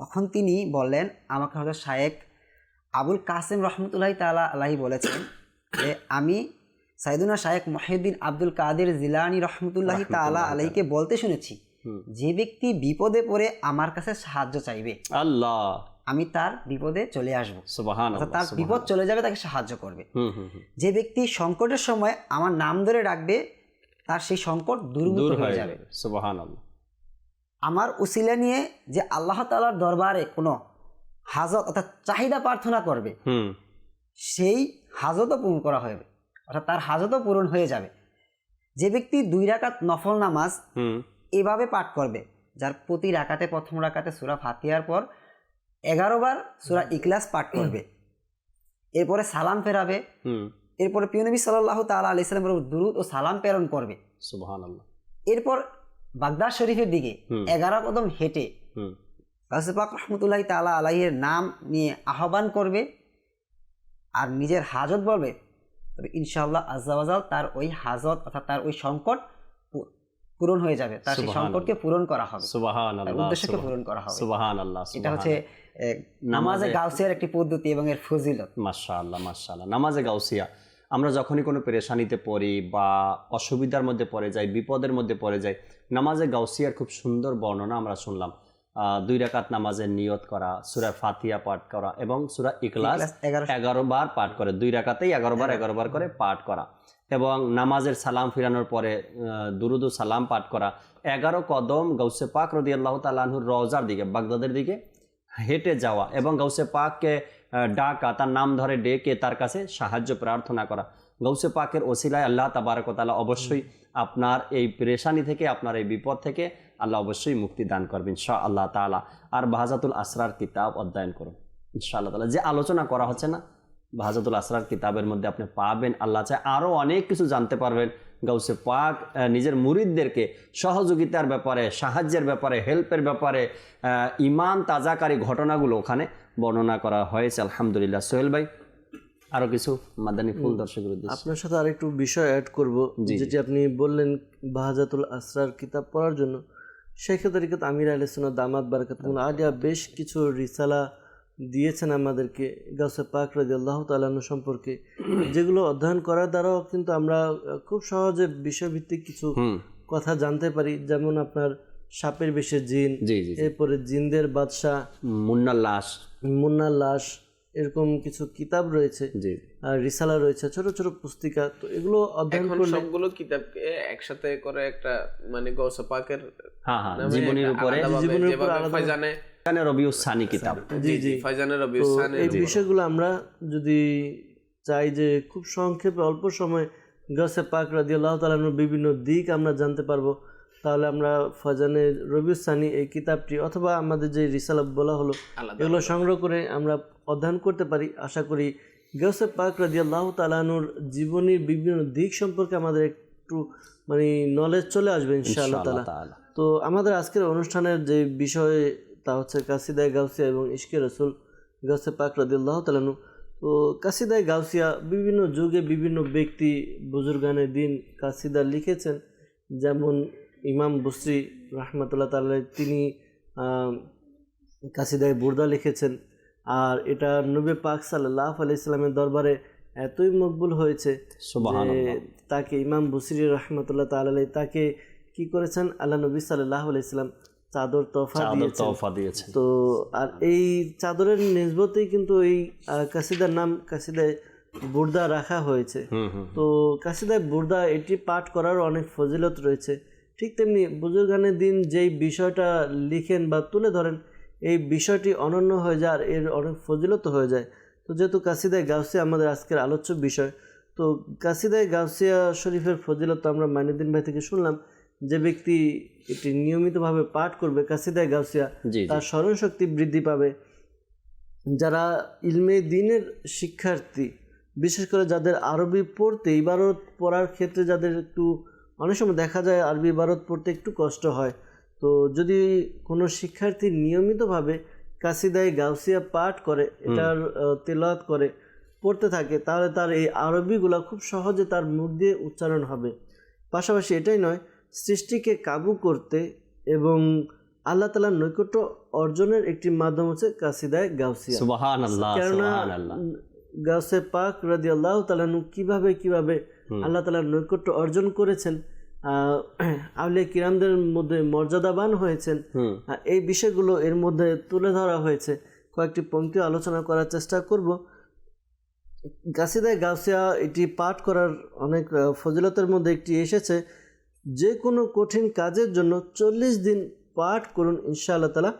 তখন তিনি বললেন আমাকে হযরত শায়েখ আবুল কাসেম রহমতুল্লাহি তাআলা আলাইহি বলেছেন যে আমি সাইয়েদুনা শায়েখ মুহিউদ্দিন আব্দুল কাদের জিলানী রহমতুল্লাহি তাআলা আলাইহিকে বলতে শুনেছি, যে ব্যক্তি বিপদে পড়ে আমার কাছে সাহায্য চাইবে, আল্লাহ আমি তার বিপদে চলে আসবো, সুবহানাল্লাহ, তার বিপদ চলে যাবে, তাকে সাহায্য করবে। যে ব্যক্তি সংকটের সময় আমার নাম ধরে ডাকবে, তার সেই সংকট দূরীভূত হয়ে যাবে, সুবহানাল্লাহ। আমার উসিলা নিয়ে যে আল্লাহ তাআলার দরবারে কোনো হাজত অর্থাৎ চাহিদা প্রার্থনা করবে, সেই হাজতও পূরণ করা হবে, অর্থাৎ তার হাজতও পূরণ হয়ে যাবে। যে ব্যক্তি 2 রাকাত নফল নামাজ এভাবে পাঠ করবে, যার প্রতি রাকাতে প্রথম রাকাতে সূরা ফাতিহার পর 11 বার সূরা ইখলাস পাঠ করবে, এরপরে সালাম ফেরাবে, এরপরে প্রিয় নবী সাল্লাল্লাহু তাআলা আলাইহি সাল্লামের উপর দুরূদ ও সালাম প্রেরণ করবে, সুবহানাল্লাহ। এরপর বাগদাদ শরীফের দিকে 11 কদম হেঁটে গাউসে পাক রহমতুল্লাহি তাআলা আলাইহির নাম নিয়ে আহ্বান করবে আর নিজের হাজত বলবে, তবে ইনশাআল্লাহ আযজা ওয়া জাল তার ওই হাজত অর্থাৎ তার ওই সংকট পূরণ হয়ে যাবে, তার সেই সংকটকে পূরণ করা হবে, সুবহানাল্লাহ, উদ্দেশ্যকে পূরণ করা হবে, সুবহানাল্লাহ। এটা হচ্ছে নামাজে গাউসিয়ার একটি পদ্ধতি এবং এর ফজিলত। মাশাআল্লাহ মাশাআল্লাহ। নামাজে গাউসিয়া আমরা যখনই কোনো পেরেশানিতে পড়ি বা অসুবিধার মধ্যে পড়ে যাই, বিপদের মধ্যে পড়ে যাই, নামাজে গাউসিয়ার খুব সুন্দর বর্ণনা আমরা শুনলাম। 2 রাকাত নামাজের নিয়ত করা, সূরা ফাতিহা পাঠ করা এবং সূরা ইখলাস 11 বার পাঠ করে, 2 রাকাতেই 11 বার করে পাঠ করা, এবং নামাজের সালাম ফিরানোর পরে দুরুদ ও সালাম পাঠ করা, 11 কদম গাউসে পাক রাদিয়াল্লাহু তাআলা আনহুর রওজার দিকে, বাগদাদের দিকে হেঁটে যাওয়া এবং গাউসে পাককে ডাকা, তার নাম ধরে ডেকে তার কাছে সাহায্য প্রার্থনা করা। গাউসে পাকের ওসিলায় আল্লাহ তাবারক ওয়া তাআলা অবশ্যই আপনার এই পেরেশানি থেকে, আপনার এই বিপদ থেকে আল্লাহ অবশ্যই মুক্তি দান করবেন ইনশাআল্লাহ তাআলা। আর বাহাজাতুল আসরার কিতাব অধ্যয়ন করুন ইনশাআল্লাহ তাআলা। যে আলোচনা করা হচ্ছে না, বাহাজাতুল আসরার কিতাবের মধ্যে আপনি পাবেন। আল্লাহ চায় আরও অনেক কিছু জানতে পারবেন। গাউসে পাক নিজের মুরিদদেরকে সহযোগিতার ব্যাপারে, সাহায্যের ব্যাপারে, হেল্পের ব্যাপারে, ইমান তাজাকারী ঘটনাগুলো ওখানে বর্ণনা করা হয়েছে। আলহামদুলিল্লাহ। সোহেল ভাই আরো কিছু মাদানী ফুল দর্শকের উদ্দেশ্যে আপনার সাথে আরেকটু বিষয় অ্যাড করব, যেটি আপনি বললেন বাহাজাতুল আসরার কিতাব পড়ার জন্য। শেখ তরিকত আমির আহলে সুন্নাত দামাত বারাকাতুহুল আলিয়া বেশ কিছু রিসালা দিয়েছেন আমাদেরকে গাউসে পাক রাদিয়াল্লাহু তাআলা আনহু সম্পর্কে, যেগুলো অধ্যয়ন করার দ্বারাও কিন্তু আমরা খুব সহজে বিষয়ভিত্তিক কিছু কথা জানতে পারি। যেমন আপনার সাপের বেশে জিন, জি জি জি। এরপরে জিনদের বাদশাহ, মুন্নার লাশ, মুন্নার লাশ, এরকম কিছু কিতাব রয়েছে, জি আর রিসালা রয়েছে, ছোট ছোট পুস্তিকা। তো এগুলো অধ্যয়ন এখন করলে সবগুলো কিতাবকে একসাথে করে একটা মানে গৌসে পাকের হ্যাঁ হ্যাঁ নামে জীবনীর একটা উপরে, আলাদাভাবে জীবনের উপর যেভাবে আলাদা- ফয়জানে এখানে রবিউস সানি কিতাব। জি জি ফয়জানের রবি তো উসানের এই বিষয়গুলো আমরা যদি চাই যে খুব সংক্ষেপে অল্প সময় গাউসে পাক রাদিয়াল্লাহু তাআলার বিভিন্ন দিক আমরা জানতে পারবো, তাহলে আমরা ফয়জানের রবিউস সানি এই কিতাবটি অথবা আমাদের যে রিসালা বলা হলো আলাদা এগুলো সংগ্রহ করে আমরা অধ্যয়ন করতে পারি। আশা করি গাউসে পাক রাদিয়াল্লাহু তাআলার জীবনীর বিভিন্ন দিক সম্পর্কে আমাদের একটু মানে নলেজ চলে আসবে ইনশাআল্লাহ তাআলা। তাআলা। তো আমাদের আজকের অনুষ্ঠানের যে বিষয় তা হচ্ছে কাসিদায়ে গাউসিয়া এবং ইশকে রাসূল গাউসে পাক রাদিয়াল্লাহু তাআলা। তো কাসিদায়ে গাউসিয়া বিভিন্ন যুগে বিভিন্ন ব্যক্তি বুজুর্গানে দিন কাসিদা লিখেছেন। যেমন ইমাম বুসরি রাহমাতুল্লাহ তাআলা তিনি কাসিদায়ে বুরদা লিখেছেন। আর এটা নবী পাক সাল্লাল্লাহু আলাইহি সাল্লামের দরবারে এতই মকবুল হয়েছে যে সুবহানাল্লাহ। তাকে ইমাম বুসরি রাহমাতুল্লাহ তাআলা তাকে কি করেছেন, আল্লাহ নবী সাল্লাল্লাহু আলাইহি সাল্লাম চাদর তোহফা দিয়েছেন। তোহফা দিয়েছেন। তো আর এই চাদরের নিসবতেই কিন্তু এই কাসিদার নাম কাসিদায়ে বুরদা রাখা হয়েছে। তো কাসিদায়ে বুরদা এটি পাঠ করার অনেক ফজিলত রয়েছে। ঠিক তেমনি বুজুর্গানের দিন যেই বিষয়টা লিখেন বা তুলে ধরেন এই বিষয়টি অনন্য হয়ে যায় আর এর অনেক ফজিলত হয়ে যায়। তো যেহেতু কাসিদায়ে গাউসিয়া আমাদের আজকের আলোচ্য বিষয়, তো কাসিদায়ে গাউসিয়া শরীফের ফজিলত আমরা মাইনুদ্দিন ভাই থেকে শুনলাম। যে ব্যক্তি এটি নিয়মিতভাবে পাঠ করবে কাসিদায়ে গাউসিয়া জি জি। তার স্মরণশক্তি বৃদ্ধি পাবে। যারা ইলমে দ্বীনের শিক্ষার্থী, বিশেষ করে যাদের আরবি পড়তে ইবারত পড়ার ক্ষেত্রে যাদের একটু অনেক সময় দেখা যায় আরবি ইবারত পড়তে একটু কষ্ট হয়, তো যদি কোনো শিক্ষার্থী নিয়মিতভাবে কাসিদায়ে গাউসিয়া পাঠ করে, এটার তেলাওয়াত করে পড়তে থাকে, তাহলে তার এই আরবিগুলো খুব সহজে তার মুখ দিয়ে উচ্চারণ হবে। পাশাপাশি এটাই নয়, সৃষ্টিকে কাবু করতে এবং আল্লাহ তাআলার নৈকট্য অর্জনের একটি মাধ্যম হচ্ছে কাসিদায়ে গাউসিয়া। সুবহানাল্লাহ কেননা সুবহানাল্লাহ। গাউসে পাক রাদিয়াল্লাহু তাআলা কিভাবে কিভাবে আল্লাহ তাআলার নৈকট্য অর্জন করেছেন, আউলিয়া কিরামদের মধ্যে মর্যাদাবান হয়েছেন, এই বিষয়গুলো এর মধ্যে তুলে ধরা হয়েছে। কয়েকটি পংক্তি আলোচনা করার চেষ্টা করব। কাসিদায়ে গাউসিয়া এটি পাঠ করার অনেক ফজিলতের মধ্যে একটি এসেছে, যে কোনো কঠিন কাজের জন্য 40 দিন পাঠ করুন, ইনশাআল্লাহ তাআলা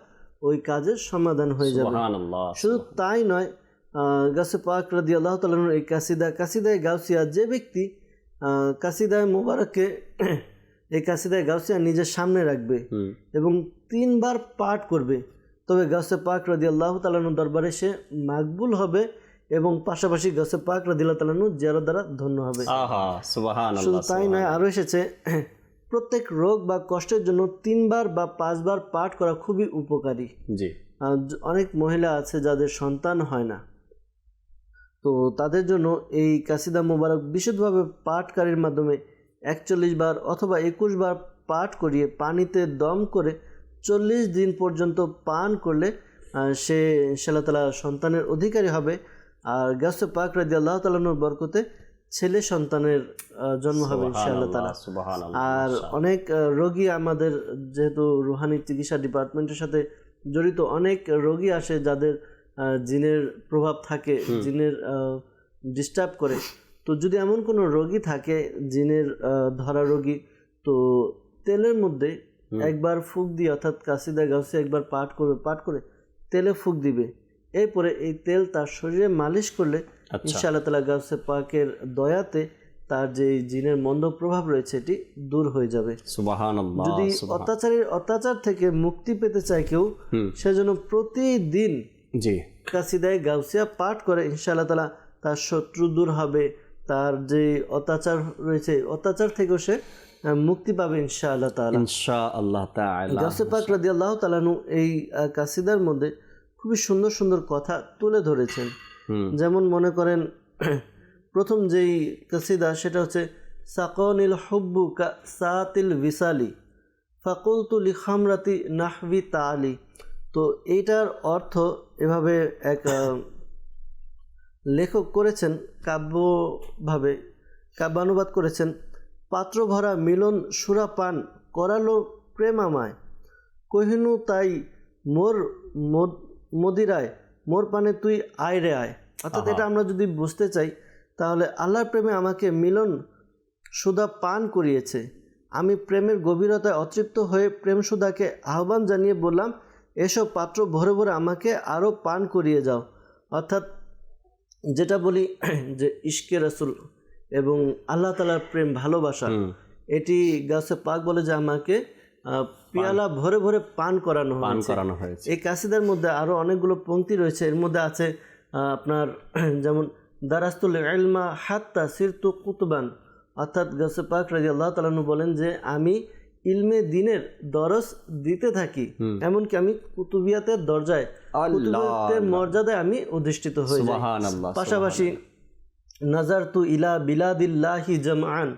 ওই কাজের সমাধান হয়ে যাবে। সুবহানাল্লাহ। শুধু তাই নয়, গাউসে পাক রাদিয়াল্লাহু তাআলার এই কাসিদায়ে গাউসিয়া যে ব্যক্তি কাসিদায়ে মুবারককে এই কাসিদায়ে গাউসিয়া নিজের সামনে রাখবে এবং 3 বার পাঠ করবে, তবে গাউসে পাক রাদিয়াল্লাহু তাআলার দরবারে সে মাকবুল হবে এবং পাশাপাশি গাউসে পাক রাদিয়াল্লাহু তাআলা জিয়ারত দ্বারা ধন্য হবে। আহা সুবহানাল্লাহ। শুধু তাই নয়, আরও এসেছে প্রত্যেক রোগ বা কষ্টের জন্য 3 বার বা 5 বার পাঠ করা খুবই উপকারী। জি। অনেক মহিলা আছে যাদের সন্তান হয় না, তো তাদের জন্য এই কাসিদা মুবারক বিশুদ্ধভাবে পাঠকারীর মাধ্যমে 41 বার অথবা 21 বার পাঠ করিয়ে পানিতে দম করে 40 দিন পর্যন্ত পান করলে সে ইনশাআল্লাহ তাআলা সন্তানের অধিকারী হবে। আর গাউসে পাক রাদিয়াল্লাহু তাআলার বরকতে ছেলে সন্তানের জন্ম হবে ইনশাআল্লাহ তাআলা। আর অনেক রোগী আমাদের যেহেতু রুহানি চিকিৎসা ডিপার্টমেন্টের সাথে জড়িত, অনেক রোগী আসে যাদের জিনের প্রভাব থাকে, জিনের ডিস্টার্ব করে। তো যদি এমন কোনো রোগী থাকে জিনের ধরা রোগী, তো তেলের মধ্যে একবার ফুঁক দিয়ে, অর্থাৎ কাসিদায়ে গাউসিয়া একবার পাঠ করে তেলে ফুঁক দিবে, এরপরে এই তেল তার শরীরে মালিশ করলে ইনশাআল্লাহ তাআলা গাউসে পাকের দয়াতে তার যে জিনের মন্দ প্রভাব রয়েছে এটি দূর হয়ে যাবে। সুবহানাল্লাহ। যদি অত্যাচার থেকে মুক্তি পেতে চায় কেউ, সেজন্য প্রতিদিন জি কাসিদায়ে গাউসিয়া পাঠ করে ইনশাআল্লাহ তাআলা তার শত্রু দূর হবে, তার যে অত্যাচার রয়েছে অত্যাচার থেকেও সে মুক্তি পাবে ইনশাআল্লাহ তাআলা। ইনশাআল্লাহ তাআলা। গাউসে পাক রাদিয়াল্লাহু তাআলা এই কাসিদার মধ্যে খুবই সুন্দর সুন্দর কথা তুলে ধরেছেন। যেমন মনে করেন প্রথম যেই কাসিদা সেটা হচ্ছে সাকানিল হুব্বু কা সাতিল বিসালি ফাকুলতু লিখামরাতি নাহবি তালি। তো এইটার অর্থ এভাবে এক লেখক করেছেন, কাব্যানুবাদ করেছেন। পাত্র ভরা মিলন সুরাপান করালো প্রেমামায়, কহিনু তাই মোর মদিরায় মোর পানে তুই আয় রে আয়। অর্থাৎ এটা আমরা যদি বুঝতে চাই তাহলে আল্লাহর প্রেমে আমাকে মিলন সুধা পান করিয়েছে। আমি প্রেমের গভীরতায় অতৃপ্ত হয়ে প্রেম সুধাকে আহ্বান জানিয়ে বললাম, এসব পাত্র ভরে ভরে আমাকে আরও পান করিয়ে যাও। অর্থাৎ যেটা বলি যে ইশকে রাসূল এবং আল্লাহ তাআলার প্রেম ভালোবাসা, এটি গাছে পাক বলে যে আমাকে পিয়ালা ভরে ভরে পান করানো হয়েছে। এই কাসিদার মধ্যে আরও অনেকগুলো পংক্তি রয়েছে। এর মধ্যে আছে আপনার যেমন দারাস্তুল ইলমা হাত্তা সিরতু কুতুবান, অর্থাৎ গাছে পাক রাদিয়াল্লাহু তাআলা আনহু বলেন যে আমি ইলমে দিনের দরস দিতে থাকি, এমনকি আমি কুতুবিয়াতের দরজায় কুতুবিয়াতের মর্যাদায় আমি অধিষ্ঠিত হয়ে যাই। পাশাপাশি নাজারতু ইলা বিলাদিল্লাহি জামআন,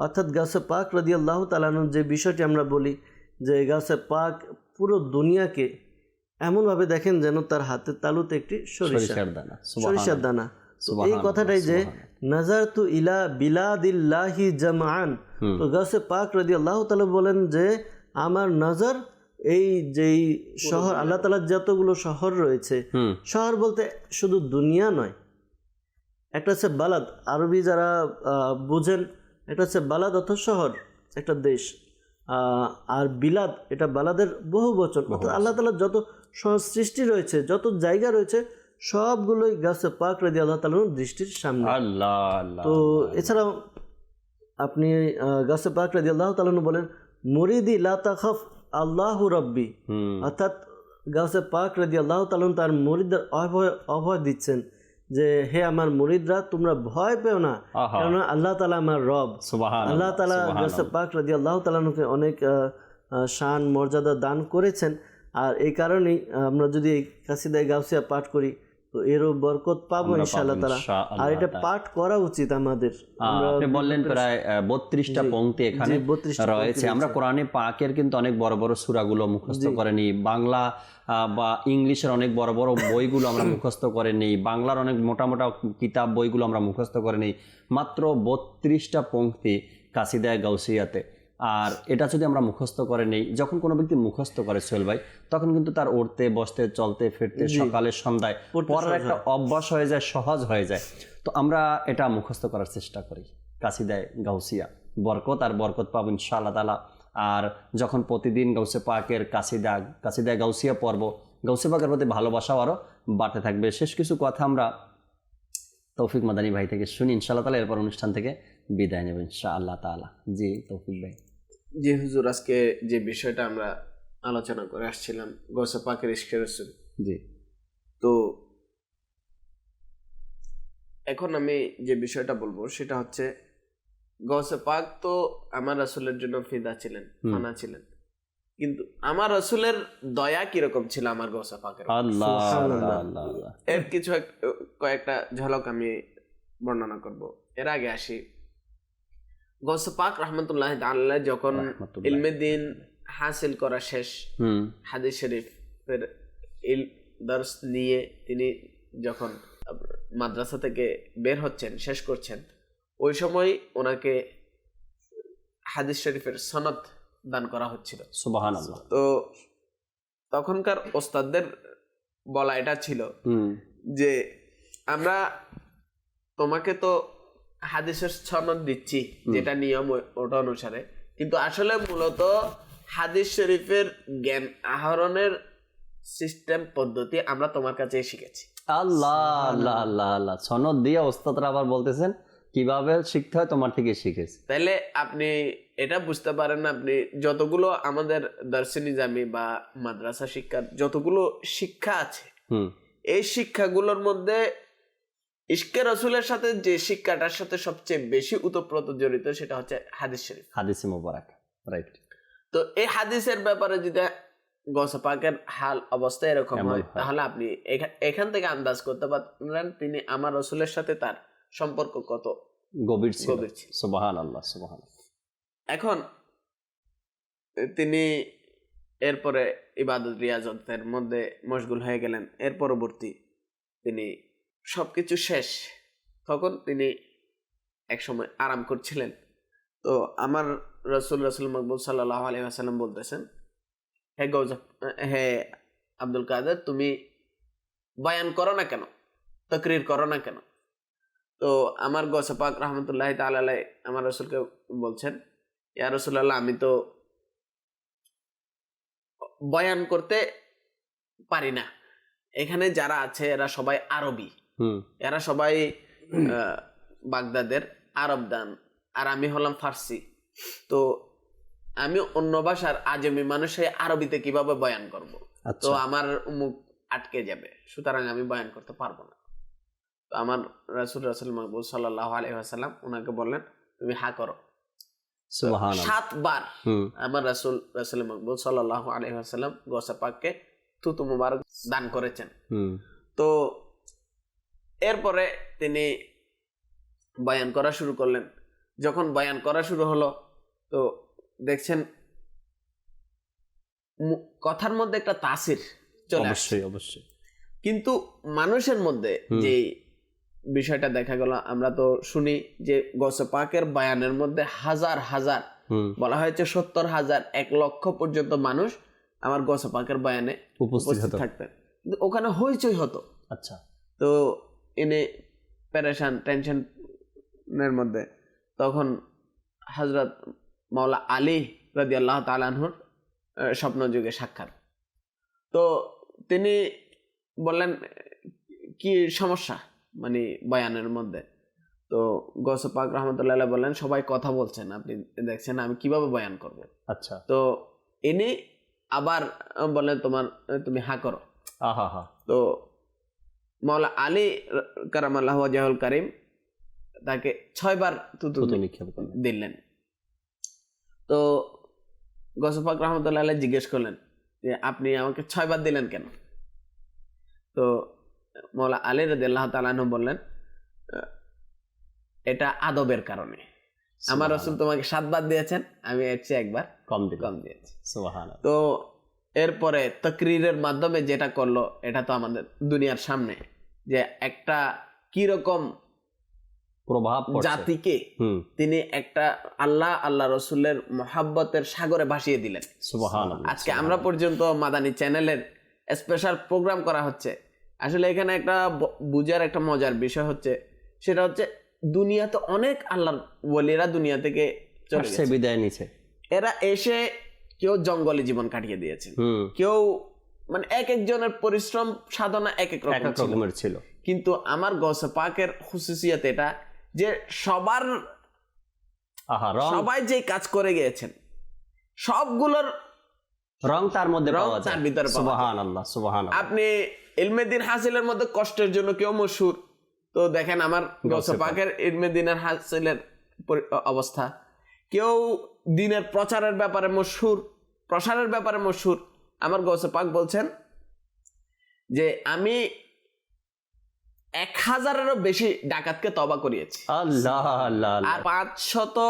অর্থাৎ গাছে পাক রাদিয়াল্লাহু তাআলা আনহু যে বিষয়টি আমরা বলি যে গাছে পাক পুরো দুনিয়াকে এমনভাবে দেখেন যেন তার হাতের তালুতে একটি সরিষার দানা। তো এই কথাটাই যে নাজারতু ইলা বিলাদিল্লাহি জামআন, তো গাছে পাক রাদিয়াল্লাহু তাআলা বলেন যে আমার নজর এই যেই শহর, আল্লাহ তাআলার যতগুলো শহর রয়েছে, শহর বলতে শুধু দুনিয়া নয়, একটা হচ্ছে বালাদ, আরবি যারা বুঝেন, এটা হচ্ছে বালাদ অর্থ শহর, একটা দেশ, আর বিলাদ এটা বালাদের বহু বচন। অর্থাৎ আল্লাহ তাআলার যত সৃষ্টি রয়েছে, যত জায়গা রয়েছে, সবগুলোই গাছে পাক রাদিয়াল্লাহু তাআলার দৃষ্টির সামনে। তো এছাড়াও আপনি গাছে পাক রাদিয়াল্লাহু তাআলা বলেন মুরিদি লা তাখাফ আল্লাহু রাব্বি, অর্থাৎ গাছে পাক রাদিয়াল্লাহু তাআলা তার মুরিদদের অভয় দিচ্ছেন যে হে আমার মুরিদরা তোমরা ভয় পেও না, কারণ আল্লাহ তাআলা আমার রব। আল্লাহ তাআলা গাছে পাক রাদিয়াল্লাহু তাআলাকে অনেক শান মর্যাদা দান করেছেন, আর এই কারণেই আমরা যদি এই কাসিদায়ে গাউসিয়া পাঠ করি তো এরও বরকত পাবো ইনশাআল্লাহ তাআলা। আর এটা পাঠ করা উচিত আমাদের। আপনি বললেন প্রায় 32টা পংক্তি এখানে রয়েছে। আমরা কোরআনে পাকের কিন্তু অনেক বড় বড় সূরাগুলো মুখস্থ করে নিই, বাংলা বা ইংলিশের অনেক বড় বড় বইগুলো আমরা মুখস্থ করে নিই, বাংলার অনেক মোটা মোটা কিতাব বইগুলো আমরা মুখস্থ করে নিই, মাত্র 32টা পংক্তি কাসিদায়ে গাউসিয়াতে। আর এটা যদি আমরা মুখস্থ করে নেই, যখন কোনো ব্যক্তি মুখস্থ করে সোহেল ভাই, তখন কিন্তু তার উঠতে বসতে চলতে ফিরতে সকালে সন্ধ্যায় পড়ার একটা অভ্যাস হয়ে যায়, সহজ হয়ে যায়। তো আমরা এটা মুখস্থ করার চেষ্টা করি কাসিদায়ে গাউসিয়া, বরকত আর বরকত পাবো ইনশাআল্লাহ তাআলা। আর যখন প্রতিদিন গাউসে পাকের কাসিদায়ে গাউসিয়া পড়ব, গাউসে পাকের প্রতি ভালোবাসাও আরও বাড়তে থাকবে। শেষ কিছু কথা আমরা তৌফিক মাদানী ভাই থেকে শুনি ইনশাআল্লাহ তাআলা, এরপর অনুষ্ঠান থেকে বিদায় নেব ইনশাআল্লাহ তাআলা। জি তৌফিক ভাই। জি হুজুর, আজকে যে বিষয়টা আমরা আলোচনা করে আসছিলাম গাউসে পাকের ইশকে রাসূল, জি, তো এখন আমি যে বিষয়টা বলবো সেটা হচ্ছে গাউসে পাক তো আমার রাসূলের জন্য ফিদা ছিলেন, ফানা ছিলেন, কিন্তু আমার রাসূলের দয়া কিরকম ছিল আমার গাউসে পাকের, এর কিছু কয়েকটা ঝলক আমি বর্ণনা করব। এর আগে আসি, গাউসে পাক রাহমাতুল্লাহি তাআলা যখন ইলমে দ্বীন হাসিল করা শেষ, হাদিস শরীফের দর্স নিয়ে তিনি যখন মাদ্রাসা থেকে বের হচ্ছেন, শেষ করছেন, ওই সময় ওনাকে হাদিস শরীফের সনদ দান করা হচ্ছিল। সুবহানাল্লাহ। তো তখনকার ওস্তাদদের বলা এটা ছিল যে আমরা তোমাকে তো হাদিসের সনদ দিচ্ছি যেটা নিয়ম ওটা অনুসারে, কিন্তু আসলে মূলত হাদিস শরীফের জ্ঞান আহরণের সিস্টেম পদ্ধতি আমরা তোমার কাছে শিখেছি। আল্লাহ আল্লাহ আল্লাহ আল্লাহ, সনদ দিয়ে ওস্তাদরা আবার বলতেছেন কিভাবে শিখতে হয় তোমার থেকে শিখেছি। তাইলে আপনি এটা বুঝতে পারেন, আপনি যতগুলো আমাদের দারসে নিজামি বা মাদ্রাসা শিক্ষার যতগুলো শিক্ষা আছে, এই শিক্ষাগুলোর মধ্যে ইশকে রাসূলের সাথে যে শিক্ষাটার সাথে সবচেয়ে বেশি ওতপ্রোত জড়িত সেটা হচ্ছে হাদিস শরীফ, হাদিসে মুবারক, রাইট। তো এই হাদিসের ব্যাপারে যদি গাউসে পাকের হাল অবস্থা এরকম হয়, তাহলে আপনি এখান থেকে আন্দাজ করতে পারেন তিনি আমার রাসূলের সাথে তার সম্পর্ক কত গভীর ছিল। সুবহানাল্লাহ সুবহানাল্লাহ। এখন তিনি এরপরে ইবাদত রিয়াজতের মধ্যে মশগুল হয়ে গেলেন। এর পরবর্তী তিনি সবকিছু শেষ, তখন তিনি এক সময় আরাম করছিলেন। তো আমার রাসূল মকবুল সাল্লাল্লাহু আলাইহি ওয়াসাল্লাম বলতেছেন হে আব্দুল কাদের, তুমি বয়ান করো না কেন, তাকরীর করো না কেন? তো আমার গৌসে পাক রহমতুল্লাহ তাআলা আলাইহি আমার রাসূলকে বলছেন, ইয়া রাসূলুল্লাহ, আমি তো বয়ান করতে পারি না। এখানে যারা আছে এরা সবাই আরবি, এরা সবাই বাগদাদের আরবদান, আর আমি হলাম ফার্সি। তো আমি অন্য ভাষার আজমি মানুষে আরবিতে কিভাবে বয়ান করব? তো আমার মুখ আটকে যাবে, সুতরাং আমি বয়ান করতে পারবো না। তো আমার রাসূল মাকবুল সাল্লাল্লাহু আলাইহি ওয়াসাল্লাম ওনাকে বললেন, তুমি হা করো। সুবহানাল্লাহ। 7 বার আমার রাসূল মাকবুল সাল্লাল্লাহু আলাইহি ওয়াসাল্লাম গৌসে পাককে থুতু মুবারক দান করেছেন। তো এরপরে তিনি বয়ান করা শুরু করলেন। যখন বয়ান করা শুরু হলো, তো দেখছেন কথার মধ্যে একটা তাসির চলে আসছে। অবশ্যই। কিন্তু মানুষের মধ্যে যে বিষয়টা দেখা গেল, আমরা তো শুনি যে গৌসে পাকের বয়ানের মধ্যে হাজার হাজার, বলা হয়েছে 70,000 1 লক্ষ পর্যন্ত মানুষ আমার গৌসে পাকের বয়ানে উপস্থিত থাকতেন। কিন্তু ওখানে হইচই হতো। আচ্ছা। তো ইনি পেরেশান, টেনশনের মধ্যে, তখন হযরত মাওলা আলী রাদিয়াল্লাহু তাআলা আনহুর স্বপ্ন যুগে সাক্ষাৎ। তো তিনি বললেন, কি সমস্যা মানে বয়ানের মধ্যে? তো গৌসে পাক রহমতুল্লাহ আলাইহি বললেন, সবাই কথা বলছেন, আপনি দেখছেন আমি কিভাবে বয়ান করব? আচ্ছা। তো ইনি আবার বললেন, তুমি হা করো। তো মাওলা আলী কারামাল্লাহু ওয়াজহুল কারীম তাকে 6 বার থুতু নিক্ষেপ দিলেন। তো গৌসে পাক রহমতুল্লাহ আলাইহি জিজ্ঞেস করলেন যে, আপনি আমাকে 6 বার দিলেন কেন? তো মাওলা আলী রাদিয়াল্লাহু তাআলা আনহু বললেন, এটা আদবের কারণে। আমার রাসূল তোমাকে 7 বার দিয়েছেন, আমি এর চেয়ে 1 বার কম দিয়েছি। সুবহানাল্লাহ। তো এরপরে তাকরীরের মাধ্যমে যেটা করলো, এটা তো আমাদের দুনিয়ার সামনে যে একটা কি রকম প্রভাব জাতিকে তিনি একটা আল্লাহ রাসূলের মহব্বতের সাগরে ভাসিয়ে দিলেন। সুবহানাল্লাহ। আজকে আমরা পর্যন্ত মাদানী চ্যানেলের স্পেশাল প্রোগ্রাম করা হচ্ছে। আসলে এখানে একটা বুঝার একটা মজার বিষয় হচ্ছে, সেটা হচ্ছে দুনিয়াতে অনেক আল্লাহর ওয়ালিরা দুনিয়া থেকে চলে গেছে, বিদায় নিয়েছে। এরা এসে কেউ জঙ্গলে জীবন কাটিয়ে দিয়েছেন, কেউ মানে এক একজনের পরিশ্রম সাধনা এক এক রকমের ছিল। কিন্তু আমার গৌসে পাকের খুসুসিয়াত এটা যে সবাই যে কাজ করে গিয়েছেন সবগুলোর রং তার মধ্যে পাওয়া যায়। সুবহানাল্লাহ, সুবহানাল্লাহ। আপনি ইলমে দ্বীন হাসিলের মধ্যে কষ্টের জন্য কেউ মশহুর, তো দেখেন আমার গৌসে পাকের ইলমে দ্বীনের হাসিলের অবস্থা। কেউ দ্বীনের প্রচারের ব্যাপারে মশহুর, প্রসারের ব্যাপারে মশহুর। আমার গৌসে পাক বলছেন যে আমি 1000-এরও বেশি ডাকাতকে তওবা করিয়েছি, আল্লাহ আল্লাহ, আর 500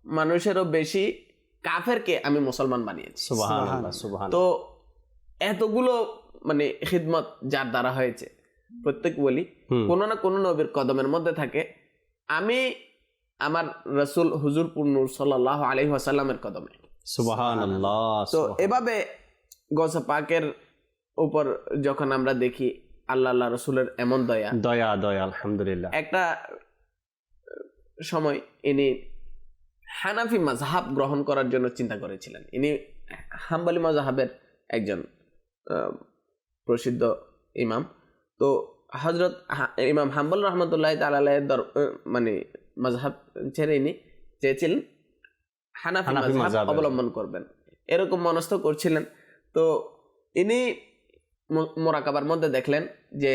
মানুষেরও বেশি কাফেরকে আমি মুসলমান বানিয়েছি। সুবহানাল্লাহ, সুবহানাল্লাহ। তো এতগুলো মানে খিদমত যার দ্বারা হয়েছে, প্রত্যেক ওলি কোনো না কোনো নবীর কদমের মধ্যে থাকে। আমি আমার রাসূল হুজুর নূর সাল্লাল্লাহু আলাইহি ওয়াসাল্লামের কদমে। সুবহানাল্লাহ। তো এভাবে গৌসে পাকের উপর যখন আমরা দেখি আল্লাহ রাসূলের এমন দয়া, আলহামদুলিল্লাহ। একটা সময় ইনি হানাফি মাযহাব গ্রহণ করার জন্য চিন্তা করেছিলেন। ইনি হাম্বলি মাযহাবের একজন প্রসিদ্ধ ইমাম। তো হযরত ইমাম হাম্বল রাহমাতুল্লাহি তাআলা আলাইহির মানে মাযহাব ছেড়ে ইনি চেয়েছিলেন হানাফি মাযহাব অবলম্বন করবেন, এরকম মনস্থ করছিলেন। তো ইনি মোরাকাবার মধ্যে দেখলেন যে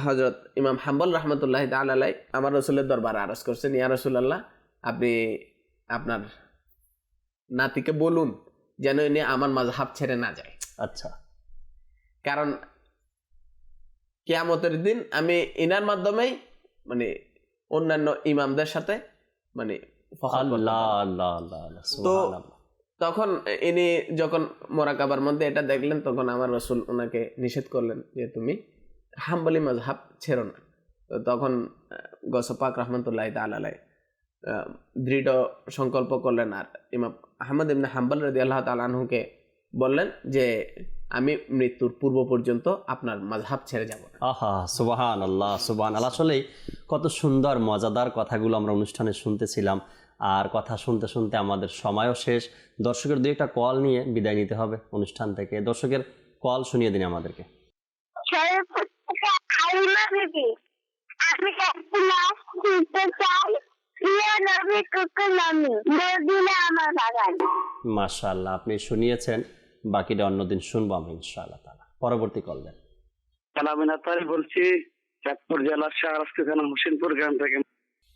হযরত ইমাম হাম্বল রাহমাতুল্লাহি তাআলা আলাইহি আমার রাসূলের দরবারে আরজ করছেন, ইয়া রাসূলুল্লাহ, আপনি আপনার নাতিকে বলুন যেন ইনি আমার মাযহাব ছেড়ে না যায়। আচ্ছা। কারণ কিয়ামতের দিন আমি ইনার মাধ্যমেই মানে অন্যান্য ইমামদের সাথে মানে তো তখন ইনি যখন মোরাকাবার মধ্যে এটা দেখলেন, তখন আমার রাসূল ওনাকে নিষেধ করলেন যে তুমি হাম্বলি মাযহাব ছেড়ো না। তো তখন গৌসে পাক রাহমাতুল্লাহি তাআলা আলাইহি দৃঢ় সংকল্প করলেন, আর ইমাম আহমদ ইবনে হাম্বল রাদিয়াল্লাহু তাআলা আনহুকে বললেন যে আমি মৃত্যুর পূর্ব পর্যন্ত আপনার মাযহাব ছেড়ে যাব না। আহা, সুবহান আল্লাহ, সুবহান আল্লাহ। আসলেই কত সুন্দর মজাদার কথাগুলো আমরা অনুষ্ঠানে শুনতেছিলাম। আর কথা শুনতে শুনতে আমাদের সময়ও শেষ। দর্শকের দুই একটা কল নিয়ে বিদায় নিতে হবে অনুষ্ঠান থেকে। দর্শকের কল শুনিয়ে দিন আমাদেরকে। মাশাআল্লাহ, আপনি শুনিয়েছেন, বাকিটা অন্যদিন শুনবো আমরা ইনশাআল্লাহ তাআলা। পরবর্তী কল দেন। আমিন আতারি বলছি, চাঁদপুর জেলার শাহরাস্তি থানা হোসেনপুর গ্রাম থেকে।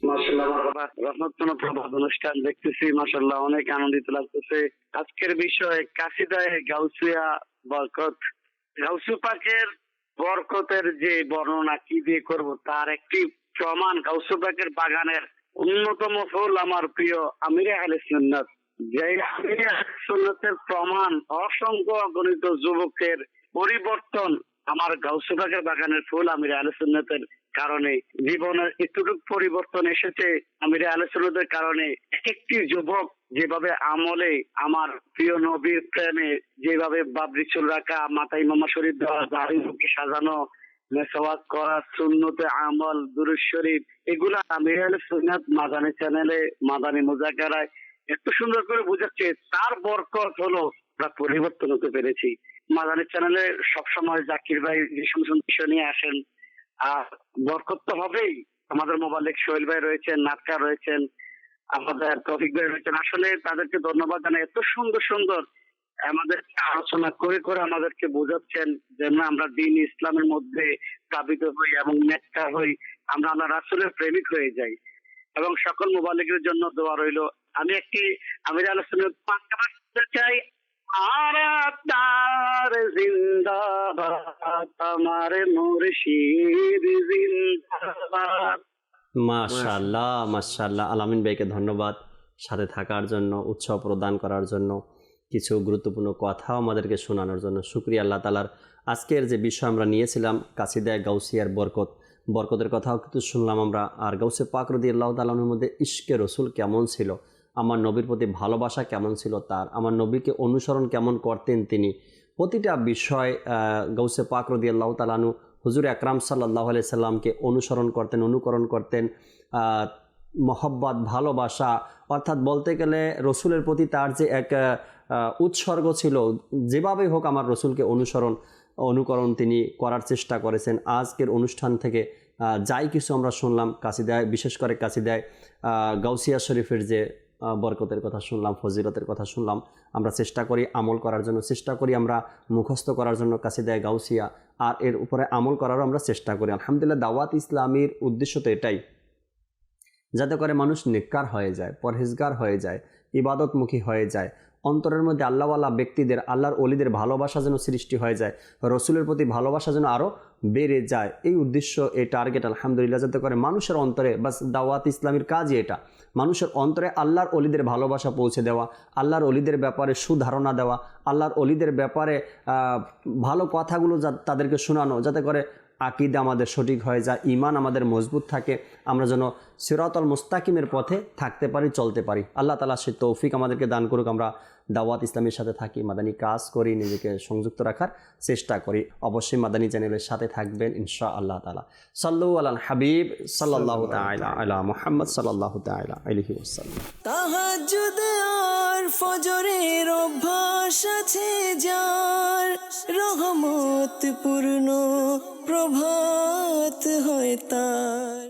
মাশাআল্লাহ, রহমতপূর্ণ প্রভাত অনুষ্ঠান দেখতেছি, মাশাআল্লাহ অনেক আনন্দিত লাগতেছে। আজকের বিষয় কাসিদায়ে গাউসিয়া বরকত। গাউসু পাকের বরকতের যে বর্ণনা কি দিয়ে করব, তার একটি প্রমাণ গাউসু পাকের বাগানের অন্যতম ফুল আমার প্রিয় আমিরে আহলে সুন্নাত। যে আমিরে আহলে সুন্নাতের প্রমাণ অসংখ্য অগণিত যুবকের পরিবর্তন আমার গাউসু পাকের বাগানের ফুল আমিরে আহলে সুন্নাতের কারণে। জীবনের এতটুকু পরিবর্তন এসেছে আমিরে আহলে সুন্নাতের কারণে। একটি যুবক যেভাবে আমলে আমার প্রিয় নবীর প্রেমে যেভাবে বাবরি চুল রাখা, মাথায় ইমামা শরীফ দেওয়া, দাড়ি মুখে সাজানো, মেসওয়াক করা, সুন্নতে আমল, দুরূদ শরীফ, এগুলা আমিরে আহলে সুন্নাত মাদানী চ্যানেলে, মাদানী মুযাকারায় এত সুন্দর করে বুঝাচ্ছে। তার বরকত হলো আমরা পরিবর্তন হতে পেরেছি। মাদানী চ্যানেলে সবসময় জাকির ভাই যে সমস্ত বিষয় নিয়ে আসেন, আর বরকত তো হবেই। আমাদের মোবাল্লিক সোহেল ভাই রয়েছেন, নাটকা রয়েছেন, আমাদের তৌফিক ভাই রয়েছেন। আসলে তাদেরকে ধন্যবাদ জানাই। এত সুন্দর সুন্দর আমাদের আলোচনা করে করে আমাদেরকে বোঝাচ্ছেন যেন আমরা দ্বীন ইসলামের মধ্যে স্থাপিত হই এবং নেককার হই, আমরা আল্লাহ রাসূলের প্রেমিক হয়ে যাই। এবং সকল মোবাল্লিকের জন্য দোয়া রইল। আমি একটি আমিরে আহলে সুন্নাত পাঁচবার শুনতে চাই। তার জিন্দাবাদ, আমার মুর্শিদ জিন্দাবাদ। মাশাআল্লাহ, মাশাআল্লাহ। আলামিন ভাইকে ধন্যবাদ সাথে থাকার জন্য, উৎসাহ প্রদান করার জন্য, কিছু গুরুত্বপূর্ণ কথাও আমাদেরকে শোনানোর জন্য। শুকরিয়া আল্লাহ তাআলার। আজকের যে বিষয় আমরা নিয়েছিলাম কাসিদায়ে গাউসিয়ার বরকতের কথাও কিন্তু শুনলাম আমরা। আর গাউসে পাক রাদিয়াল্লাহু তাআলা আনহুর মধ্যে ইশকে রসুল কেমন ছিল, আমার নবীর প্রতি ভালোবাসা কেমন ছিল তার, আমার নবীকে অনুসরণ কেমন করতেন তিনি, প্রতিটা বিষয় গাউসে পাক রাদিয়াল্লাহু তাআলা আনহু হুজুর আকরাম সাল্লাল্লাহু আলাইহি সাল্লামকে অনুসরণ করতেন, অনুকরণ করতেন। মহব্বত, ভালোবাসা, অর্থাৎ বলতে গেলে রসুলের প্রতি তার যে এক উৎসর্গ ছিল, যেভাবেই হোক আমার রসুলকে অনুকরণ তিনি করার চেষ্টা করেছেন। আজকের অনুষ্ঠান থেকে যাই কিছু আমরা শুনলাম, কাসিদায়, বিশেষ করে কাসিদায় গাউসিয়া শরীফের যে বরকতের কথা শুনলাম, ফজিলতের কথা শুনলাম, আমরা চেষ্টা করি আমল করার জন্য, চেষ্টা করি আমরা মুখস্থ করার জন্য কাসিদায়ে গাউসিয়া, আর এর উপরে আমল করারও আমরা চেষ্টা করি। আলহামদুলিল্লাহ, দাওয়াত ইসলামীর উদ্দেশ্য তো এটাই, যাতে করে মানুষ নেককার হয়ে যায়, পরহেজগার হয়ে যায়, ইবাদতমুখী হয়ে যায়, অন্তরের মধ্যে আল্লাহওয়ালা ব্যক্তিদের, আল্লাহর ওলিদের ভালোবাসা যেন সৃষ্টি হয়ে যায়, রসুলের প্রতি ভালোবাসা যেন আরও বেড়ে যায়। এই উদ্দেশ্য, এই টার্গেট আলহামদুলিল্লাহ, যাতে করে মানুষের অন্তরে, বাস দাওয়াত ইসলামীর কাজই এটা, মানুষের অন্তরে আল্লাহর ওলিদের ভালোবাসা পৌঁছে দেওয়া, আল্লাহর ওলিদের ব্যাপারে সুধারণা দেওয়া, আল্লাহর ওলিদের ব্যাপারে ভালো কথাগুলো তাদেরকে শোনানো, যাতে করে আকিদা আমাদের সঠিক হয়ে যায়, ঈমান আমাদের মজবুত থাকে, আমরা যেন সিরাতুল মুস্তাকিমের পথে থাকতে পারি, চলতে পারি। আল্লাহ তাআলা সে তৌফিক আমাদেরকে দান করুক। আমরা দাওয়াত ইসলামের সাথে থাকি, মাদানী কাজ করি, নিজেকে সংযুক্ত রাখার চেষ্টা করি। অবশ্যই মাদানী চ্যানেলের সাথে থাকবেন ইনশাআল্লাহ তাআলা। সাল্লু আলাল হাবিব সাল্লাল্লাহু তাআলা আলা মুহাম্মদ সাল্লাল্লাহু তাআলা আলাইহি ওয়াসাল্লাম। তাহাজ্জুদ আর ফজরের অভ্যাস আছে যার, রহমত পূর্ণ প্রভাত হয় তার।